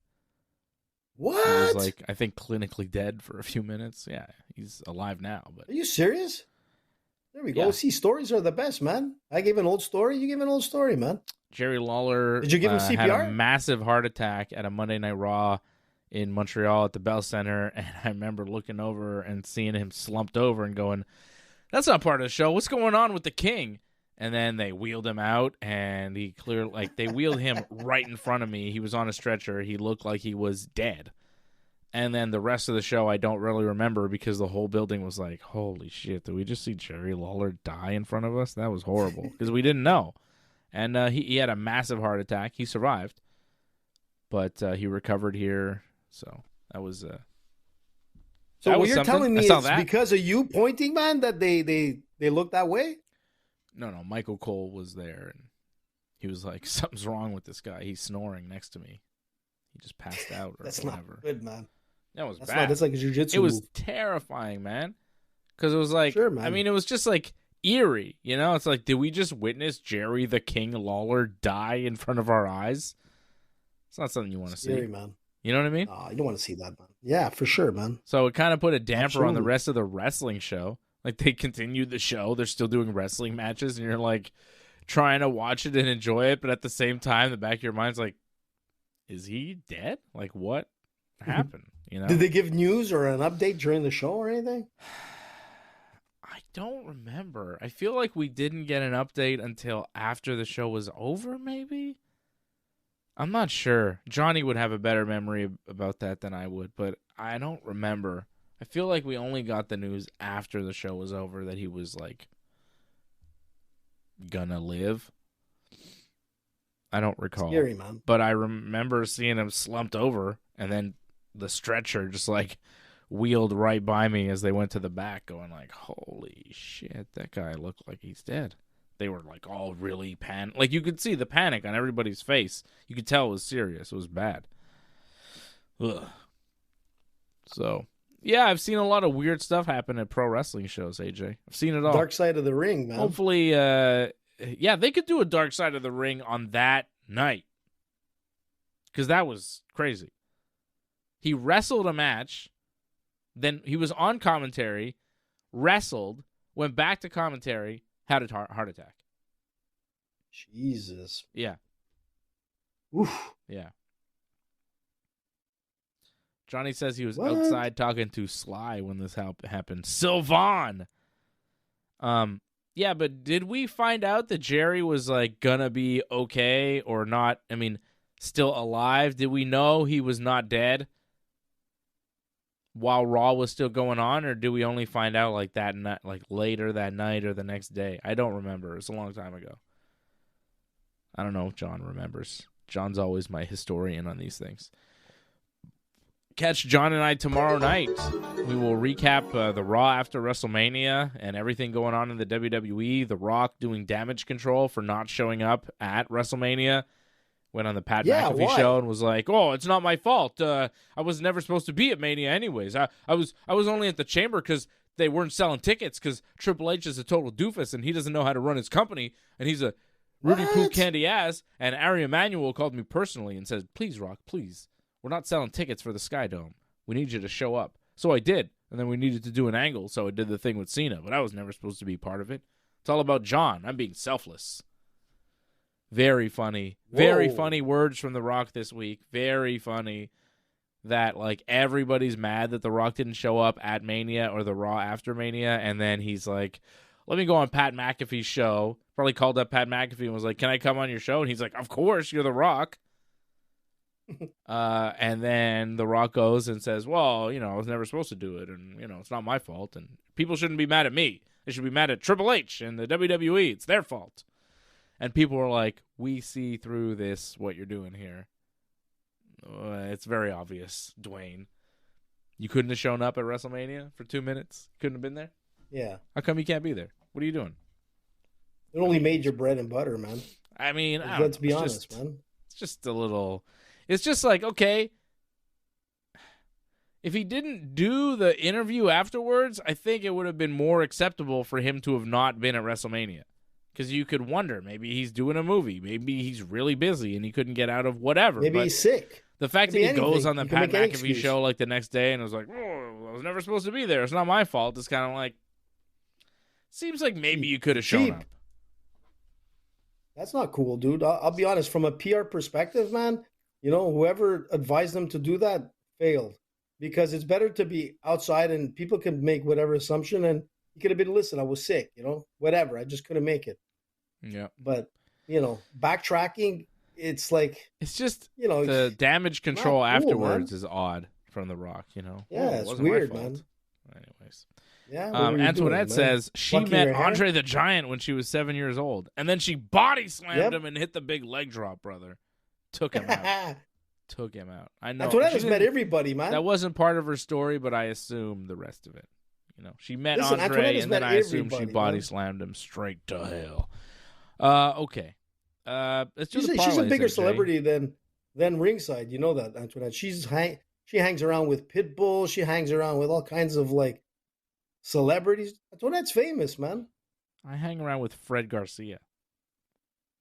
What?
He was like, I think, clinically dead for a few minutes. Yeah, he's alive now. But
are you serious? There we go. Yeah. See, stories are the best, man. I gave an old story. You gave an old story, man.
Jerry Lawler
Did you give him CPR?
Had a massive heart attack at a Monday Night Raw in Montreal at the Bell Center, and I remember looking over and seeing him slumped over and going, that's not part of the show. What's going on with the King? And then they wheeled him out, and he they wheeled him right in front of me. He was on a stretcher. He looked like he was dead. And then the rest of the show I don't really remember because the whole building was like, holy shit, did we just see Jerry Lawler die in front of us? That was horrible because we didn't know. And he had a massive heart attack. He survived, but he recovered here. So that was
So
That
what
was
you're
something.
telling me
I saw
is
that.
because of you pointing, man, that they look that way?
No, Michael Cole was there, and he was like, something's wrong with this guy. He's snoring next to me. He just passed out or
That's
whatever.
not good, man.
That was
That's
bad.
that's like a jiu-jitsu
It was
move.
terrifying, man. Because it was like,
Sure, man.
I mean, it was just like eerie, you know? It's like, did we just witness Jerry the King Lawler die in front of our eyes? It's not something you want to see.
Scary, man.
You know what I mean?
You don't want to see that, man. Yeah, for sure, man.
So it kind of put a damper on the
Absolutely.
rest of the wrestling show. Like, they continued the show. They're still doing wrestling matches, and you're like trying to watch it and enjoy it, but at the same time, the back of your mind's like, is he dead? Like, what happened? You know?
Did they give news or an update during the show or anything?
I don't remember. I feel like we didn't get an update until after the show was over, maybe? I'm not sure. Johnny would have a better memory about that than I would, but I don't remember. I feel like we only got the news after the show was over that he was, like, gonna live. I don't recall.
Scary, man.
But I remember seeing him slumped over, and then the stretcher just, like, wheeled right by me as they went to the back, going like, holy shit, that guy looked like he's dead. They were like all really like, you could see the panic on everybody's face. You could tell it was serious. It was bad. Ugh. So, yeah, I've seen a lot of weird stuff happen at pro wrestling shows, AJ. I've seen it all.
Dark side of the ring, man.
Hopefully, yeah, they could do a dark side of the ring on that night. Because that was crazy. He wrestled a match. Then he was on commentary, wrestled, went back to commentary, had a heart attack.
Jesus.
Yeah.
Oof.
Yeah. Johnny says he was
What?
outside talking to Sly when this happened. Sylvan! Yeah, but did we find out that Jerry was, like, gonna be okay or not? I mean, still alive? Did we know he was not dead while Raw was still going on, or do we only find out like that night, like later that night or the next day? I don't remember. It's a long time ago. I don't know if John remembers. John's always my historian on these things. Catch John and I tomorrow night. We will recap the Raw after WrestleMania and everything going on in the WWE. The Rock doing damage control for not showing up at WrestleMania. Went on the Pat McAfee show and was like, "Oh, it's not my fault. I was never supposed to be at Mania anyways. I was only at the Chamber because they weren't selling tickets because Triple H is a total doofus and he doesn't know how to run his company and he's a Rudy Poo candy ass." And Ari Emanuel called me personally and said, "Please, Rock, please. We're not selling tickets for the Sky Dome. We need you to show up." So I did, and then we needed to do an angle, so I did the thing with Cena, but I was never supposed to be part of it. It's all about John. I'm being selfless. Very funny. Very funny words from The Rock this week. Very funny that, like, everybody's mad that The Rock didn't show up at Mania or the Raw after Mania, and then he's like, let me go on Pat McAfee's show. Probably called up Pat McAfee and was like, can I come on your show? And he's like, of course, you're The Rock. And then The Rock goes and says, well, you know, I was never supposed to do it, and, you know, it's not my fault, and people shouldn't be mad at me. They should be mad at Triple H and the WWE. It's their fault. And people were like, we see through this, what you're doing here. It's very obvious, Dwayne. You couldn't have shown up at WrestleMania for 2 minutes? Couldn't have been there?
Yeah.
How come you can't be there? What are you doing?
It only made your bread and butter, man.
I mean,
Let's be honest, man.
It's just a little... It's just like, okay, if he didn't do the interview afterwards, I think it would have been more acceptable for him to have not been at WrestleMania. Because you could wonder, maybe he's doing a movie. Maybe he's really busy and he couldn't get out of whatever.
Maybe
but
he's sick.
The fact that he
anything.
goes on the
You can
Pat
make any
McAfee
excuse.
show like the next day and was like, oh, I was never supposed to be there. It's not my fault. It's kind of like, seems like maybe you could have shown
Cheap.
up.
That's not cool, dude. I'll be honest. From a PR perspective, man, you know, whoever advised them to do that failed. Because it's better to be outside and people can make whatever assumption. And he could have been, listen, I was sick, you know, whatever. I just couldn't make it.
Yeah.
But, you know, backtracking, it's like,
It's just,
you know,
the damage control
not cool,
afterwards
man.
is odd from The Rock, you know?
Yeah,
Oh, it
it's
wasn't my
weird,
fault.
man.
Anyways.
Yeah. what were you
Antoinette
doing, man?
says she
Plucking
met
your hair?
Andre the Giant when she was 7 years old. And then she body slammed
Yep.
him and hit the big leg drop, brother. Took him out. took him out. I know.
Antoinette met everybody, man.
That wasn't part of her story, but I assume the rest of it. You know, she met Andre,
Antoinette
and then I assume she body
man.
slammed him straight to hell. Okay. Let's do
She's a bigger celebrity than Ringside. You know that, Antoinette. She hangs around with Pitbull. She hangs around with all kinds of like celebrities. Antoinette's famous, man.
I hang around with Fred Garcia.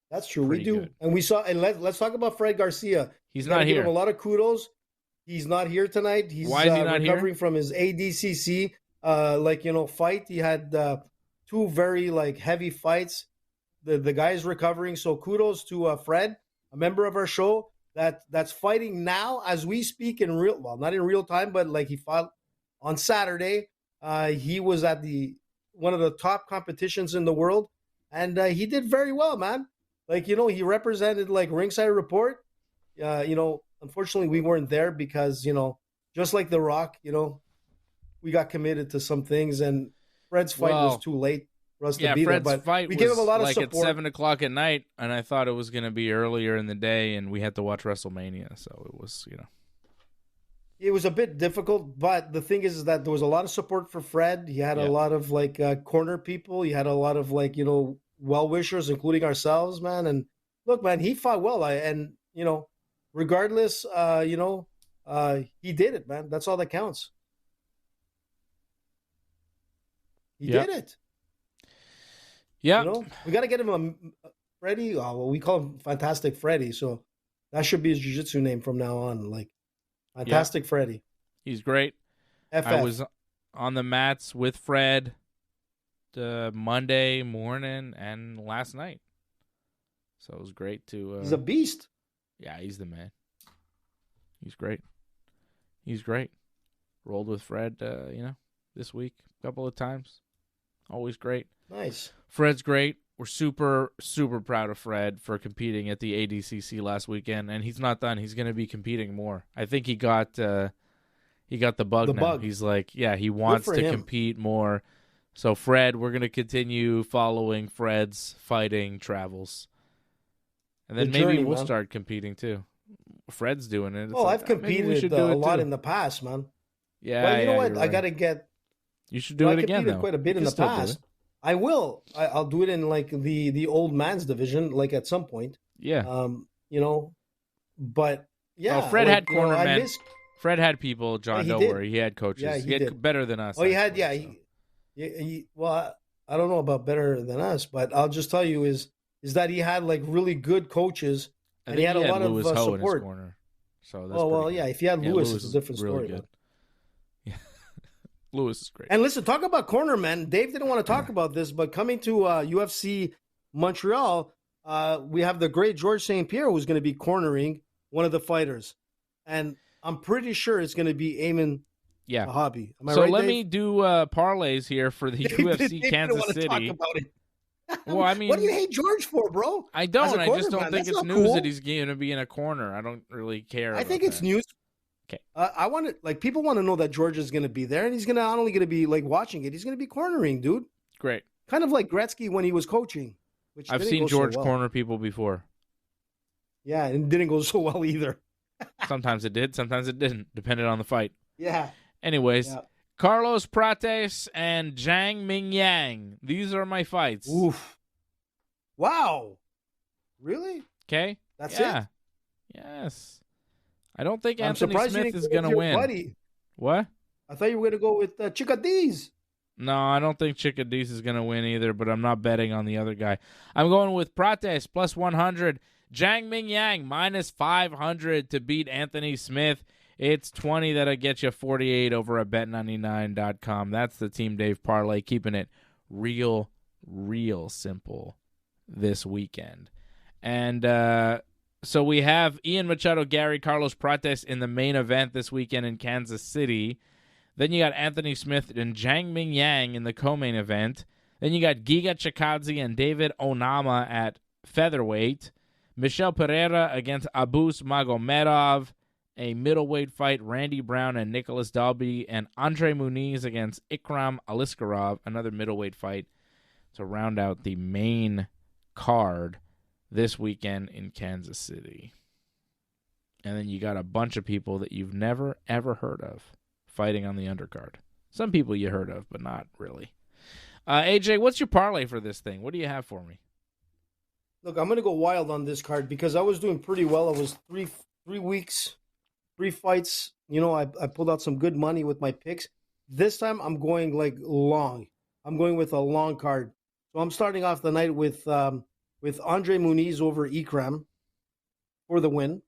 That's true.
Pretty
we do.
Good.
And we saw, and let's talk about Fred Garcia.
He's not here.
Give him a lot of kudos. He's not here tonight.
Why is he not
recovering
here?
from his ADCC fight. He had 2 very like heavy fights. The guy's recovering. So kudos to Fred, a member of our show that's fighting now as we speak not in real time, but like he fought on Saturday. He was at one of the top competitions in the world, and he did very well, man. Like, you know, he represented like Ringside Report. Unfortunately we weren't there because, you know, just like The Rock, you know, we got committed to some things, and Fred's fight was too late for us to be
Fred's
there. But
fight
we
was
gave him a lot of
like
support.
at 7:00 at night, and I thought it was going to be earlier in the day, and we had to watch WrestleMania, so it was, you know.
It was a bit difficult, but the thing is that there was a lot of support for Fred. He had a lot of like corner people. He had a lot of like, you know, well-wishers, including ourselves, man. And look, man, he fought well. Regardless, he did it, man. That's all that counts. He did it.
Yeah.
You know, we got to get him a Freddy. We call him Fantastic Freddy. So that should be his jiu-jitsu name from now on. Like Fantastic Freddy.
He's great.
FF.
I was on the mats with Fred Monday morning and last night. So it was great to...
he's a beast.
Yeah, he's the man. He's great. He's great. Rolled with Fred, this week a couple of times. Always great.
Nice.
Fred's great. We're super, super proud of Fred for competing at the ADCC last weekend, and he's not done. He's going to be competing more. I think he got the bug now. He's like, he wants to compete more. So Fred, we're going to continue following Fred's fighting travels. And then maybe we'll start competing too. Fred's doing it. It's
I've competed a lot in the past, man.
Yeah.
But you know what?
Right.
I got to get...
You should do it again, though.
I competed quite a bit in the past. I will. I'll do it in like the old man's division, like at some point.
Yeah.
But yeah.
Fred had corner men. Fred had people. John, don't worry. He had coaches.
Yeah,
he had better than us.
Oh, he had. Yeah. Well, I don't know about better than us, but I'll just tell you is that he had like really good coaches, and he had a lot of support. In his corner. So that's good. If you had Lewis, it's a different story.
Good. Lewis is great.
And listen, talk about corner men. Dave didn't want to talk about this, but coming to UFC Montreal, we have the great George St. Pierre who's going to be cornering one of the fighters. And I'm pretty sure it's going to be Eamon Zahabi. Am I right,
let
Dave?
me do parlays here for the UFC Kansas City.
Talk about it.
Well, I mean,
what do you hate George for, bro?
I don't. I just don't think it's news that he's going to be in a corner. I don't really care.
I think it's news.
Okay.
I want to people want to know that George is going to be there, and he's not only going to be like watching it, he's going to be cornering, dude.
Great.
Kind of like Gretzky when he was coaching. Which
I've seen George corner people before.
Yeah, and it didn't go so well either.
Sometimes it did, sometimes it didn't, depending on the fight.
Yeah.
Anyways, Carlos Prates and Zhang Mingyang. These are my fights.
Oof. Wow. Really?
Okay.
That's it?
Yes. I don't think Anthony Smith is going to win.
Buddy.
What?
I thought you were going to go with Chikadis.
No, I don't think Chikadis is going to win either, but I'm not betting on the other guy. I'm going with Prates plus 100. Zhang Mingyang minus 500 to beat Anthony Smith. It's 20 that'll get you 48 over at bet99.com. That's the Team Dave parlay, keeping it real simple this weekend. And so we have Ian Machado Garry, Carlos Prates in the main event this weekend in Kansas City. Then you got Anthony Smith and Zhang Mingyang in the co-main event. Then you got Giga Chikadze and David Onama at featherweight. Michel Pereira against Abus Magomedov. A middleweight fight, Randy Brown and Nicholas Dalby. And Andre Muniz against Ikram Aliskerov, another middleweight fight to round out the main card this weekend in Kansas City. And then you got a bunch of people that you've never, ever heard of fighting on the undercard. Some people you heard of, but not really. AJ, what's your parlay for this thing? What do you have for me?
Look, I'm going to go wild on this card because I was doing pretty well. I was 3 weeks, 3 fights. I pulled out some good money with my picks. This time I'm going like long. I'm going with a long card. So I'm starting off the night with Andre Muniz over Ikram for the win.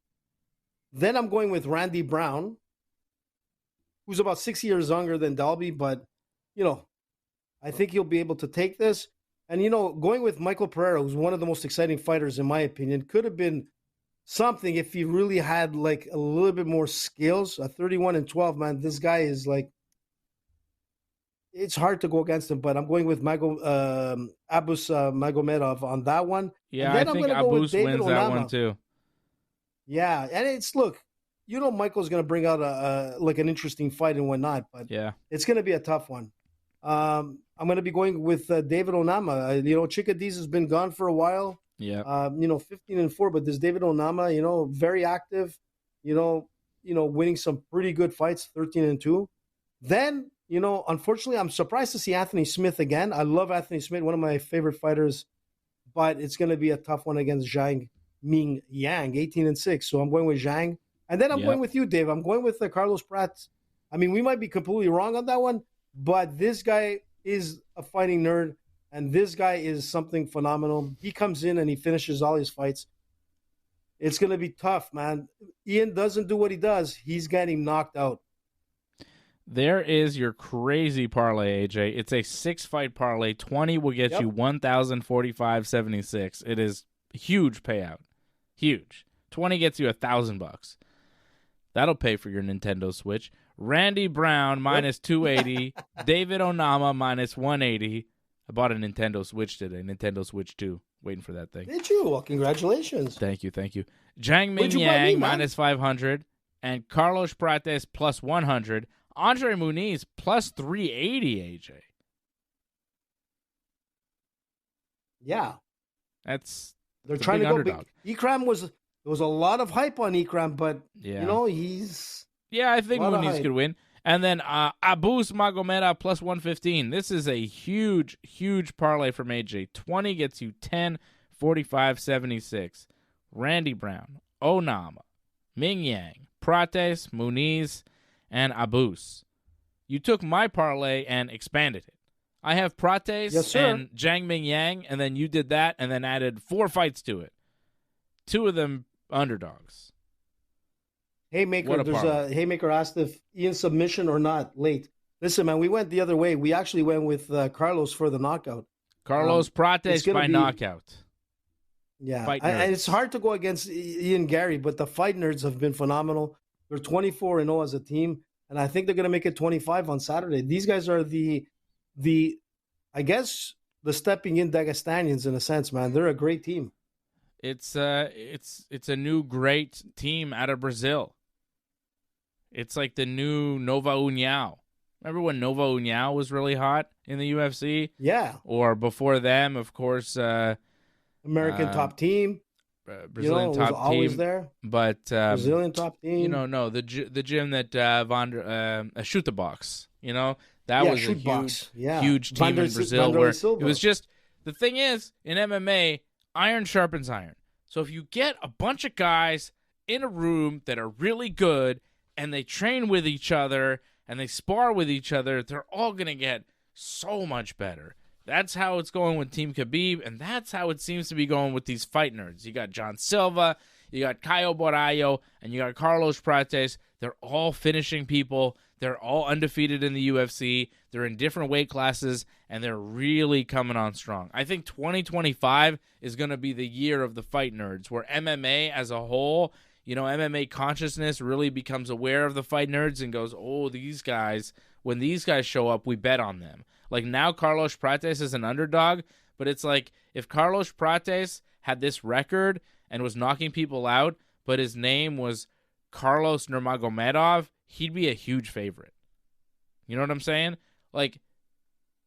Then I'm going with Randy Brown, who's about 6 years younger than Dalby, but, I think he'll be able to take this. And, going with Michael Pereira, who's one of the most exciting fighters, in my opinion, could have been something if he really had, like, a little bit more skills. A 31-12, man, this guy is, like, it's hard to go against him, but I'm going with Abus Magomedov on that one.
Yeah, I think Abus wins that one, too.
Yeah, and Michael's going to bring out an interesting fight and whatnot, but
yeah,
it's going to be a tough one. I'm going to be going with David Onama. Chikadis has been gone for a while.
Yeah.
15-4, but this David Onama, very active. Winning some pretty good fights, 13-2. Then, unfortunately, I'm surprised to see Anthony Smith again. I love Anthony Smith, one of my favorite fighters, but it's going to be a tough one against Zhang Ming Yang, 18-6. So I'm going with Zhang. And then I'm going with you, Dave. I'm going with Carlos Prates. I mean, we might be completely wrong on that one, but this guy is a fighting nerd, and this guy is something phenomenal. He comes in and he finishes all his fights. It's going to be tough, man. Ian doesn't do what he does. He's getting knocked out.
There is your crazy parlay, AJ. It's a 6-fight parlay. 20 will get you $1,045.76. It is a huge payout. Huge. 20 gets you $1,000. That'll pay for your Nintendo Switch. Randy Brown minus 280. David Onama minus 180. I bought a Nintendo Switch today. Nintendo Switch 2. Waiting for that thing.
Did you? Well, congratulations.
Thank you. Zhang Ming Yang minus 500. And Carlos Prates plus 100. Andre Muniz plus 380, AJ.
Yeah.
They're
trying to go
underdog.
big. Ikram there was a lot of hype on Ikram, but he's
I think Muniz could win. And then Abus Magomedov plus 115. This is a huge, huge parlay from AJ. 20 gets you 10.45.76. Randy Brown, Onama, Ming Yang, Prates, Muniz, and Abus. You took my parlay and expanded it. I have Prates and Zhang Ming Yang, and then you did that and then added 4 fights to it. 2 of them underdogs.
Haymaker, Haymaker asked if Ian's submission or not late. Listen, man, we went the other way. We actually went with Carlos for the knockout.
Carlos Prates by knockout.
Yeah, and it's hard to go against Ian Garry, but the fight nerds have been phenomenal. They're 24-0 as a team, and I think they're going to make it 25 on Saturday. These guys are the I guess the stepping in Dagestanians in a sense, man. They're a great team.
It's a new great team out of Brazil. It's like the new Nova União. Remember when Nova União was really hot in the UFC?
Yeah.
Or before them, of course,
American top team.
Brazilian top team.
Always there.
But
Brazilian top team.
No, the gym that Shoot the Box. That was a huge team in Brazil where it was just the thing is in MMA, iron sharpens iron. So if you get a bunch of guys in a room that are really good and they train with each other and they spar with each other, they're all going to get so much better. That's how it's going with Team Khabib, and that's how it seems to be going with these fight nerds. You got John Silva, you got Caio Borralho, and you got Carlos Prates. They're all finishing people. They're all undefeated in the UFC. They're in different weight classes, and they're really coming on strong. I think 2025 is going to be the year of the fight nerds, where MMA as a whole, MMA consciousness really becomes aware of the fight nerds and goes, oh, these guys, when these guys show up, we bet on them. Like now Carlos Prates is an underdog, but it's like if Carlos Prates had this record and was knocking people out, but his name was Carlos Nurmagomedov, he'd be a huge favorite. You know what I'm saying? Like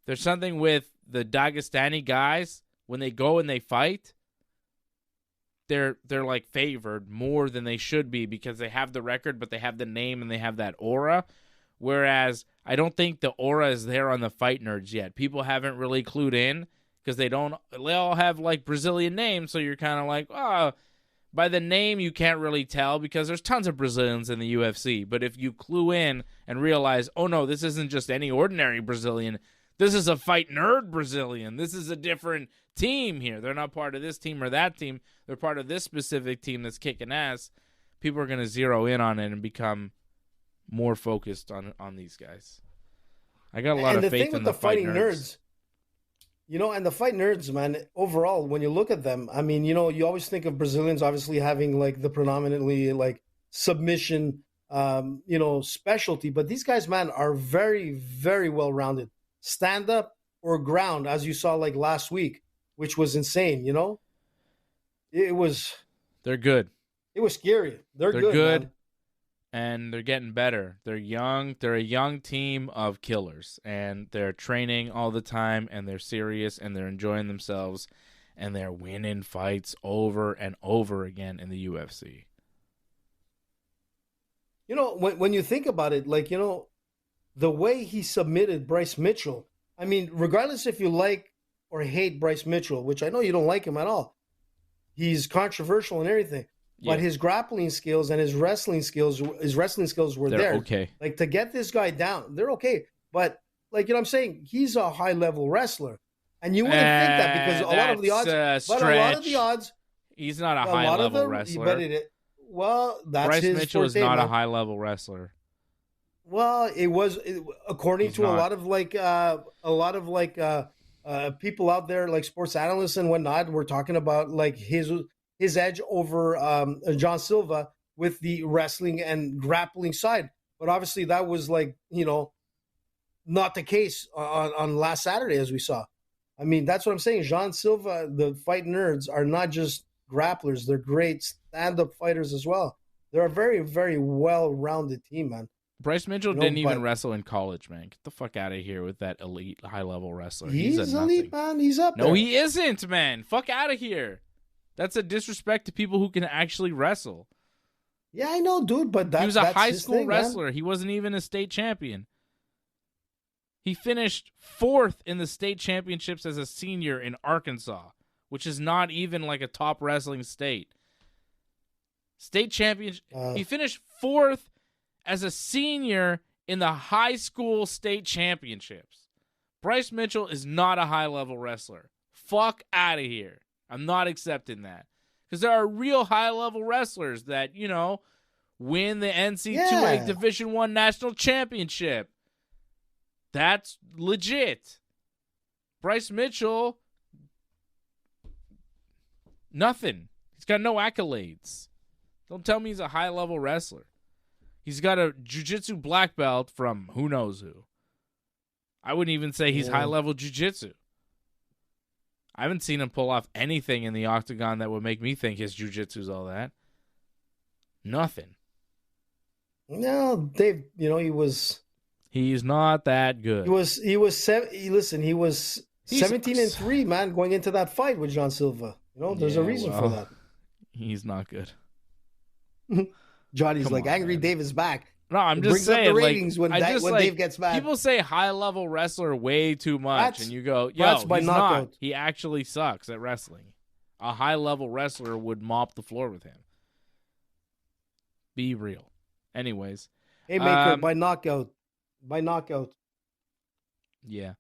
there's something with the Dagestani guys when they go and they fight, they're like favored more than they should be because they have the record, but they have the name and they have that aura. Whereas I don't think the aura is there on the Fight Nerds yet. People haven't really clued in because they all have like Brazilian names, so you're kind of like, oh, by the name you can't really tell because there's tons of Brazilians in the UFC. But if you clue in and realize, oh no, this isn't just any ordinary Brazilian, this is a Fight Nerd Brazilian. This is a different team here. They're not part of this team or that team. They're part of this specific team that's kicking ass. People are going to zero in on it and become more focused on these guys. I got a lot of faith in the Fighting Nerds.
And the Fight Nerds, man, overall, when you look at them, I mean, you always think of Brazilians obviously having like the predominantly like submission, specialty. But these guys, man, are very, very well-rounded. Stand up or ground, as you saw like last week, which was insane,
They're good.
It was scary. They're good. Man.
And they're getting better. They're young. They're a young team of killers, and they're training all the time, and they're serious, and they're enjoying themselves, and they're winning fights over and over again in the UFC.
When you think about it, like, the way he submitted Bryce Mitchell, I mean, regardless if you like or hate Bryce Mitchell, which I know you don't like him at all, he's controversial and everything.
Yeah.
But his grappling skills and his wrestling skills were there.
Okay.
Like, to get this guy down, they're okay. But, like, I'm saying, he's a high-level wrestler. And you wouldn't think that because a lot of the odds...
He's not a high-level wrestler.
That's
Bryce
his
Mitchell is
forte,
not
man.
a high-level wrestler.
Well, according to a lot of people out there, like sports analysts and whatnot, were talking about like his edge over John Silva with the wrestling and grappling side. But obviously that was like, not the case on last Saturday, as we saw. I mean, that's what I'm saying. John Silva, the Fight Nerds, are not just grapplers. They're great stand-up fighters as well. They're a very, very well-rounded team, man.
Bryce Mitchell didn't even wrestle in college, man. Get the fuck out of here with that elite high-level wrestler.
He's elite, man. He's up there.
No, he isn't, man. Fuck out of here. That's a disrespect to people who can actually wrestle.
Yeah, I know, dude, but
he was a high school wrestler.
Man.
He wasn't even a state champion. He finished 4th in the state championships as a senior in Arkansas, which is not even like a top wrestling state. State championship. He finished 4th as a senior in the high school state championships. Bryce Mitchell is not a high-level wrestler. Fuck out of here. I'm not accepting that. Because there are real high-level wrestlers that, win the NC2A Division I National Championship. That's legit. Bryce Mitchell, nothing. He's got no accolades. Don't tell me he's a high-level wrestler. He's got a jiu-jitsu black belt from who knows who. I wouldn't even say he's high-level jiu-jitsu. I haven't seen him pull off anything in the Octagon that would make me think his jiu-jitsu's all that. Nothing.
No, Dave,
He's not that good.
He was 17-3, man, going into that fight with John Silva. There's a reason for that.
He's not good.
Johnny's Angry man. Dave is back.
No, I'm just saying.
Up the ratings when Dave gets back.
People say high-level wrestler way too much, and you go, he's
knockout.
Not. He actually sucks at wrestling. A high-level wrestler would mop the floor with him. Be real. Anyways.
Hey, Maker, by knockout.
Yeah.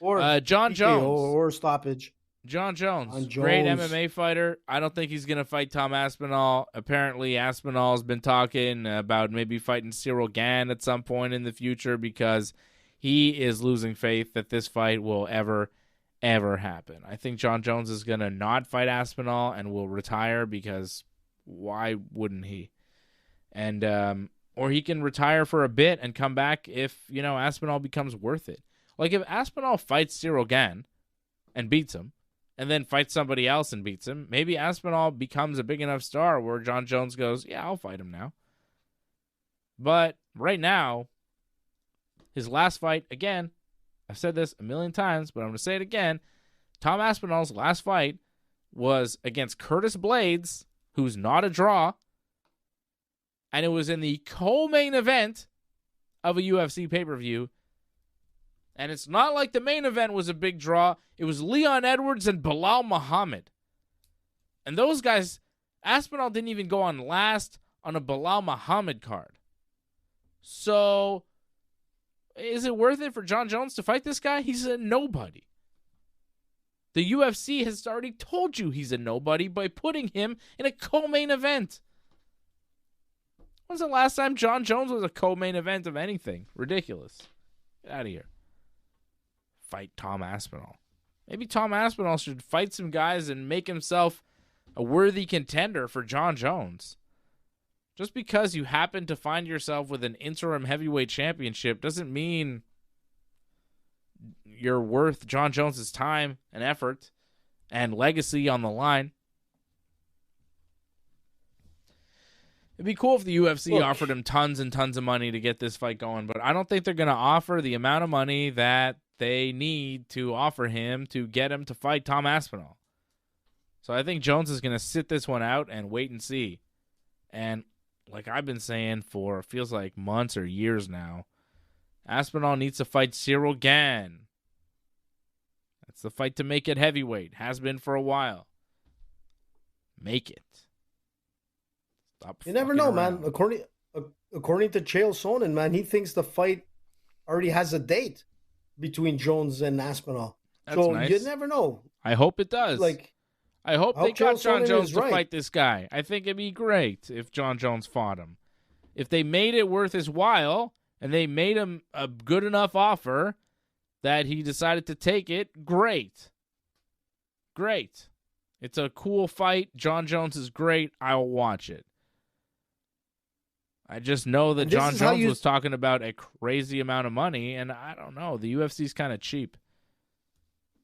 Or
Jon Jones.
Or stoppage.
Jon Jones, great MMA fighter. I don't think he's going to fight Tom Aspinall. Apparently, Aspinall's been talking about maybe fighting Cyril Gane at some point in the future because he is losing faith that this fight will ever happen. I think Jon Jones is going to not fight Aspinall and will retire because why wouldn't he? And or he can retire for a bit and come back if, Aspinall becomes worth it. Like if Aspinall fights Cyril Gane and beats him, and then fights somebody else and beats him, maybe Aspinall becomes a big enough star where Jon Jones goes, yeah, I'll fight him now. But right now, his last fight, again, I've said this a million times, but I'm going to say it again, Tom Aspinall's last fight was against Curtis Blades, who's not a draw, and it was in the co-main event of a UFC pay-per-view. And it's not like the main event was a big draw. It was Leon Edwards and Bilal Muhammad. And those guys, Aspinall didn't even go on last on a Bilal Muhammad card. So, is it worth it for Jon Jones to fight this guy? He's a nobody. The UFC has already told you he's a nobody by putting him in a co-main event. When's the last time Jon Jones was a co-main event of anything? Ridiculous. Get out of here. Fight Tom Aspinall. Maybe Tom Aspinall should fight some guys and make himself a worthy contender for Jon Jones. Just because you happen to find yourself with an interim heavyweight championship doesn't mean you're worth Jon Jones' time and effort and legacy on the line. It'd be cool if the UFC offered him tons and tons of money to get this fight going, but I don't think they're going to offer the amount of money that they need to offer him to get him to fight Tom Aspinall. So I think Jones is going to sit this one out and wait and see. And like I've been saying for feels like months or years now, Aspinall needs to fight Cyril Gane. That's the fight to make it heavyweight. Has been for a while. Make it. Stop.
You never know,
around.
man. According to Chael Sonnen, man, he thinks the fight already has a date between Jones and Aspinall.
That's
so
nice.
You never know.
I hope it does. I hope they got Jon
Sonnen
Jones
is
to
right.
fight this guy. I think it'd be great if Jon Jones fought him. If they made it worth his while and they made him a good enough offer that he decided to take it, great. Great. It's a cool fight. Jon Jones is great. I'll watch it. I just know that Jon Jones was talking about a crazy amount of money, and I don't know. The UFC's kind of cheap.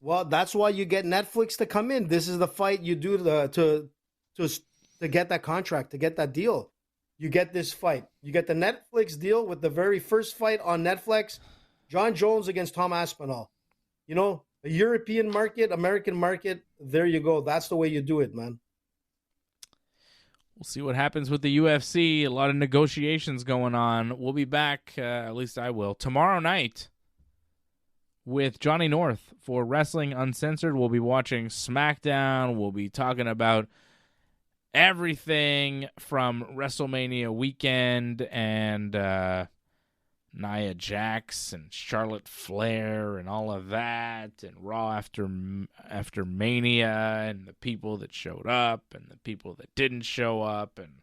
Well, that's why you get Netflix to come in. This is the fight you do to get that contract, to get that deal. You get this fight. You get the Netflix deal with the very first fight on Netflix, Jon Jones against Tom Aspinall. You know, a European market, American market, there you go. That's the way you do it, man.
We'll see what happens with the UFC. A lot of negotiations going on. We'll be back, at least I will, tomorrow night with Johnny North for Wrestling Uncensored. We'll be watching SmackDown. We'll be talking about everything from WrestleMania weekend and Nia Jax and Charlotte Flair and all of that, and Raw after Mania, and the people that showed up and the people that didn't show up, and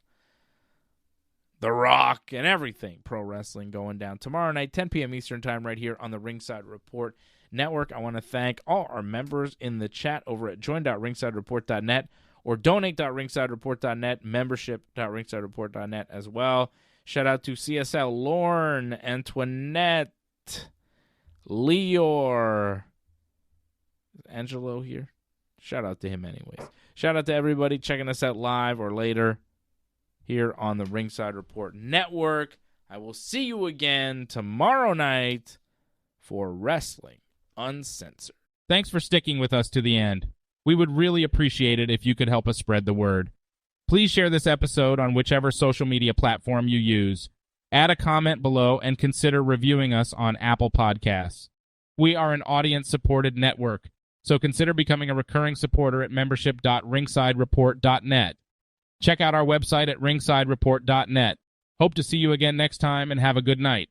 The Rock and everything pro wrestling going down tomorrow night, 10 p.m. Eastern Time, right here on the Ringside Report Network. I want to thank all our members in the chat over at join.ringsidereport.net or donate.ringsidereport.net, membership.ringsidereport.net as well. Shout out to CSL Lorne, Antoinette, Leor. Is Angelo here? Shout out to him anyways. Shout out to everybody checking us out live or later here on the Ringside Report Network. I will see you again tomorrow night for Wrestling Uncensored.
Thanks for sticking with us to the end. We would really appreciate it if you could help us spread the word. Please share this episode on whichever social media platform you use. Add a comment below and consider reviewing us on Apple Podcasts. We are an audience-supported network, so consider becoming a recurring supporter at membership.ringsidereport.net. Check out our website at ringsidereport.net. Hope to see you again next time, and have a good night.